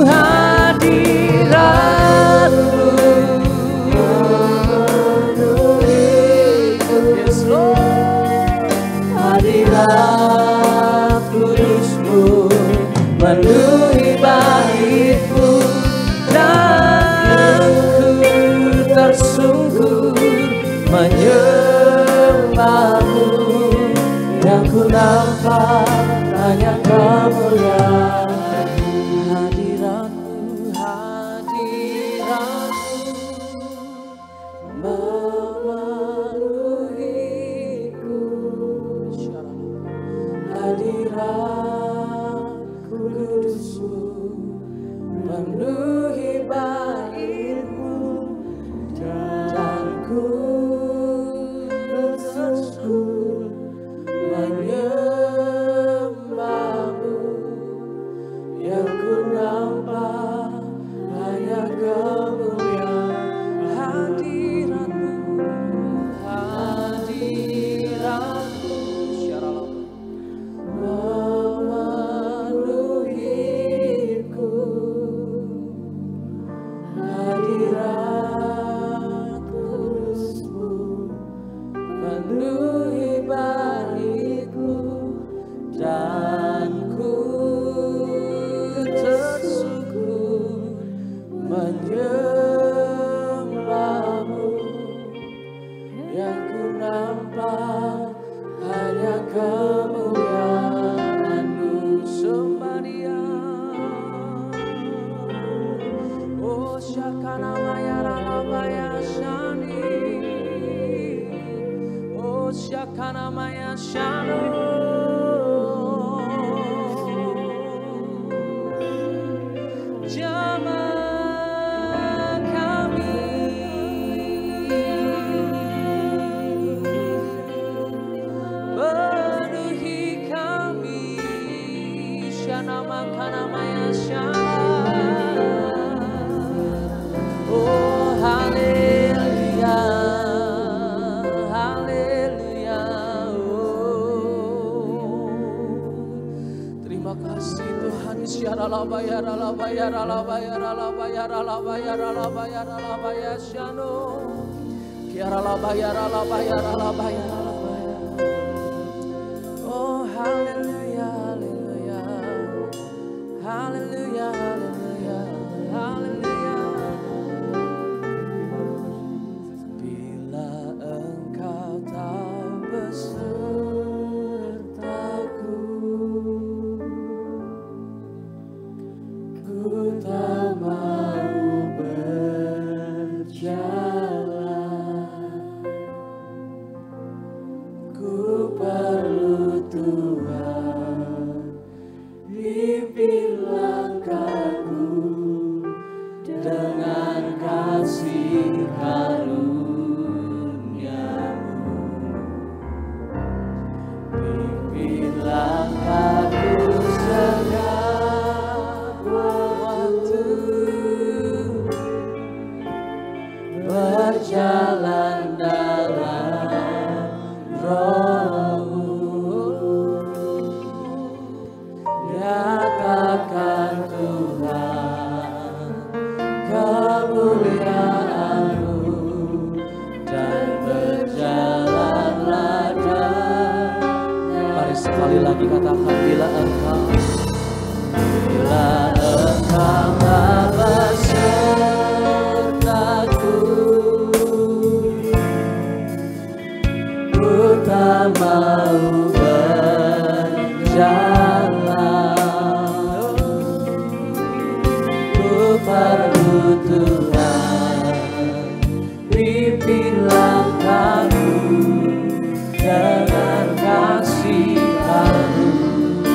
hadiratmu memenuhiku. Yes Lord, hadirat kudusmu memenuhi baitmu, dan ku tersungkur menyembahmu. Yang ku nampak hanya kemuliaan hadiratmu, hadiratmu memenuhiku, hadirat kudusmu memenuhi baitmu, dan ku tersungkur menyembahmu. Yang ku nampak hanya kemuliaan hadiratmu, hadiratmu memenuhiku, hadirat kudusmu memenuhi baitku, dan ku tersungkur menyembahmu. Yang ku nampak hanya kemuliaan-Mu. Sembadia oh syakana mayara labaya shani, oh syakana maya shano. Oh haleluya, haleluya. Terima kasih Tuhan. Syarala bayara bayara bayara bayara bayara bayara bayara shano. Kiara bayara bayara bayara. Oh haleluya, haleluya. Haleluya, haleluya, haleluya. Bila Engkau tak besertaku, ku tak mau berjalan. Ku perlu Tuhan, pimpin langkahku dengan kasih karunia-Mu. Pimpin langkahku setiap waktu, berjalan dalam Roh-Mu. Nyatakan Tuhan kemuliaan-Mu, dan berjalanlah dalam. Mari sekali lagi katakan, bila Engkau tak besertaku, ku tak mau berjalan. Ku perlu Tuhan, pimpin langkahku dengan kasih karunia.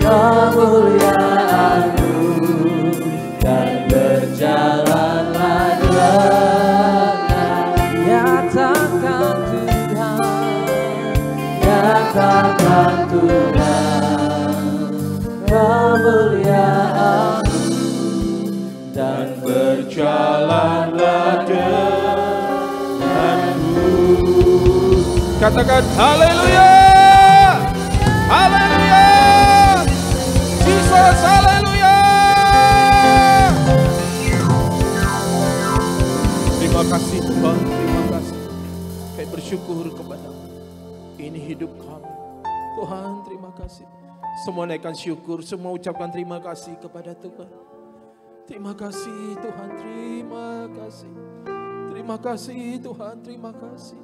kemuliaan-Mu, dan berjalanlah dengan nyatakan Tuhan, nyatakan Tuhan kemuliaan-Mu, dan berjalanlah denganmu. Katakan haleluya, haleluya, Jesus, haleluya. Terima kasih Tuhan, terima kasih. Kami bersyukur kepada-Mu. Ini hidup kami. Tuhan, terima kasih. Semua naikkan syukur, semua ucapkan terima kasih kepada Tuhan. Terima kasih Tuhan, terima kasih. Terima kasih Tuhan, terima kasih.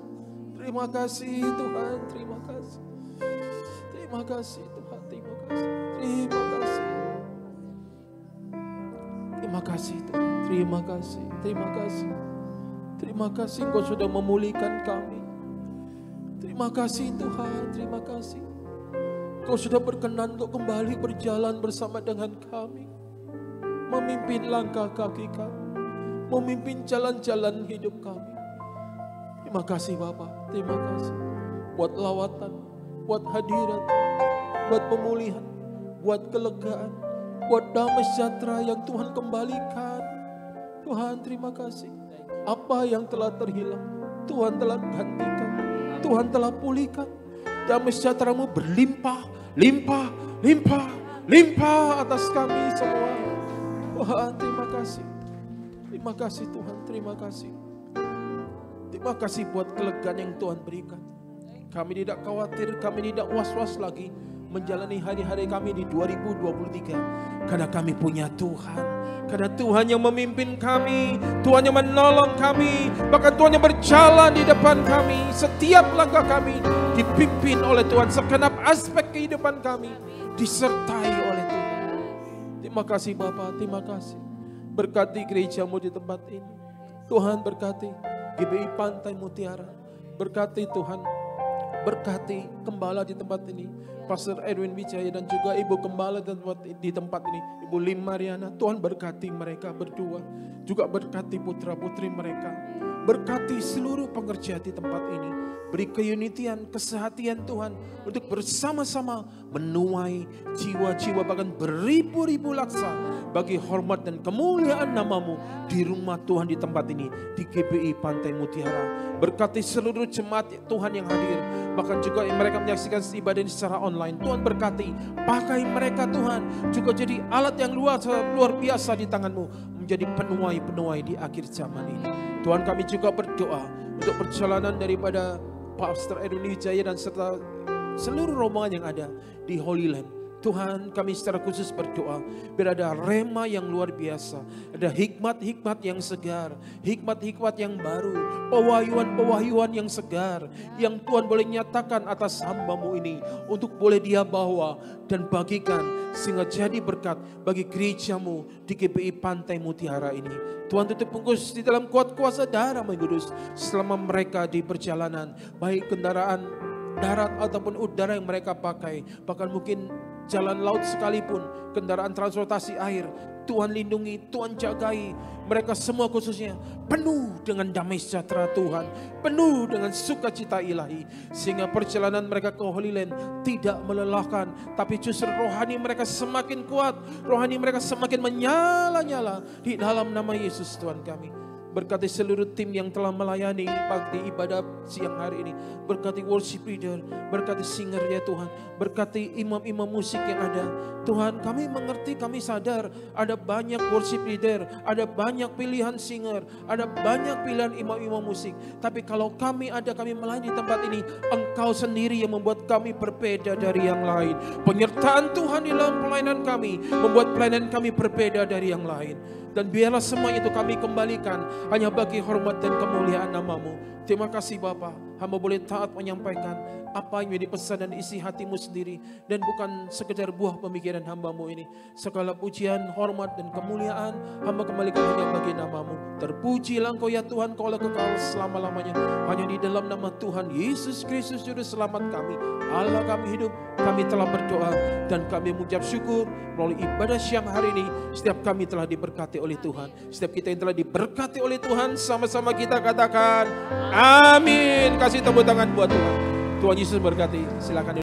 Terima kasih Tuhan, terima kasih. Terima kasih Tuhan, terima kasih. Terima kasih. Terima kasih Tuhan, terima kasih. Terima kasih. Terima kasih Engkau sudah memulihkan kami. Terima kasih Tuhan, terima kasih. Engkau sudah berkenan untuk kembali berjalan bersama dengan kami. Memimpin langkah kaki kami. Memimpin jalan-jalan hidup kami. Terima kasih Bapa, terima kasih. Buat lawatan, buat hadirat, buat pemulihan, buat kelegaan, buat damai sejahtera yang Tuhan kembalikan. Tuhan terima kasih. Apa yang telah terhilang, Tuhan telah gantikan. Tuhan telah pulihkan. Damai sejahtera-Mu berlimpah, limpah, limpah, limpah atas kami semua. Tuhan terima kasih. Terima kasih Tuhan, terima kasih. Terima kasih buat kelegaan yang Tuhan berikan. Kami tidak khawatir, kami tidak was-was lagi menjalani hari-hari kami di 2023. Karena kami punya Tuhan. Karena Tuhan yang memimpin kami, Tuhan yang menolong kami, bahkan Tuhan yang berjalan di depan kami. Setiap langkah kami dipimpin oleh Tuhan, segenap aspek kehidupan kami disertai oleh Tuhan. Terima kasih Bapa, terima kasih. Berkati gereja-Mu di tempat ini. Tuhan berkati GBI Pantai Mutiara. Berkati Tuhan, berkati gembala di tempat ini, Pastor Edwin Wijaya dan juga Ibu Gembala di tempat ini, Ibu Lim Mariana. Tuhan berkati mereka berdua, juga berkati putra-putri mereka, berkati seluruh pengerja di tempat ini. Beri keunitian, kesehatian Tuhan untuk bersama-sama menuai jiwa-jiwa bahkan beribu-ribu laksa bagi hormat dan kemuliaan nama-Mu di rumah Tuhan di tempat ini, di GBI Pantai Mutiara. Berkati seluruh jemaat Tuhan yang hadir, bahkan juga yang mereka menyaksikan ibadah ini secara online. Tuhan berkati, pakai mereka Tuhan juga jadi alat yang luar biasa di tangan-Mu, menjadi penuai-penuai di akhir zaman ini. Tuhan, kami juga berdoa untuk perjalanan daripada Pastor Edwin Wijaya dan serta seluruh rombongan yang ada di Holy Land. Tuhan, kami secara khusus berdoa biar ada rema yang luar biasa, ada hikmat-hikmat yang segar, hikmat-hikmat yang baru, pewahyuan-pewahyuan yang segar, yang Tuhan boleh nyatakan atas hamba-Mu ini untuk boleh Dia bawa dan bagikan sehingga jadi berkat bagi gereja-Mu di GBI Pantai Mutiara ini. Tuhan, tutup bungkus di dalam kuat kuasa darah-Mu yang kudus selama mereka di perjalanan, baik kendaraan darat ataupun udara yang mereka pakai, bahkan mungkin jalan laut sekalipun, kendaraan transportasi air. Tuhan lindungi, Tuhan jagai mereka semua, khususnya penuh dengan damai sejahtera Tuhan, penuh dengan sukacita ilahi, sehingga perjalanan mereka ke Holy Land tidak melelahkan, tapi justru rohani mereka semakin kuat, rohani mereka semakin menyala-nyala di dalam nama Yesus Tuhan kami. Berkati seluruh tim yang telah melayani pagi ibadah siang hari ini. Berkati worship leader, berkati singer ya Tuhan. Berkati imam-imam musik yang ada. Tuhan, kami mengerti, kami sadar ada banyak worship leader, ada banyak pilihan singer, ada banyak pilihan imam-imam musik. Tapi kalau kami melayani di tempat ini, Engkau sendiri yang membuat kami berbeda dari yang lain. Penyertaan Tuhan di dalam pelayanan kami membuat pelayanan kami berbeda dari yang lain. Dan biarlah semua itu kami kembalikan hanya bagi hormat dan kemuliaan nama-Mu. Terima kasih Bapa. hamba boleh taat menyampaikan apa yang menjadi pesan dan isi hatimu sendiri, dan bukan sekedar buah pemikiran hambamu ini. Segala pujian, hormat, dan kemuliaan hamba kembalikan hanya bagi namamu. Terpujilah Engkau ya Tuhan, Kau lah kekal selama-lamanya. Hanya di dalam nama Tuhan Yesus Kristus Juru Selamat kami, Allah kami hidup, kami telah berdoa dan kami mengucap syukur melalui ibadah siang hari ini. Setiap kami telah diberkati oleh Tuhan. Setiap kita yang telah diberkati oleh Tuhan, sama-sama kita katakan amin. Kasih tepuk tangan buat Tuhan. Tuhan Yesus berkati. Silakan.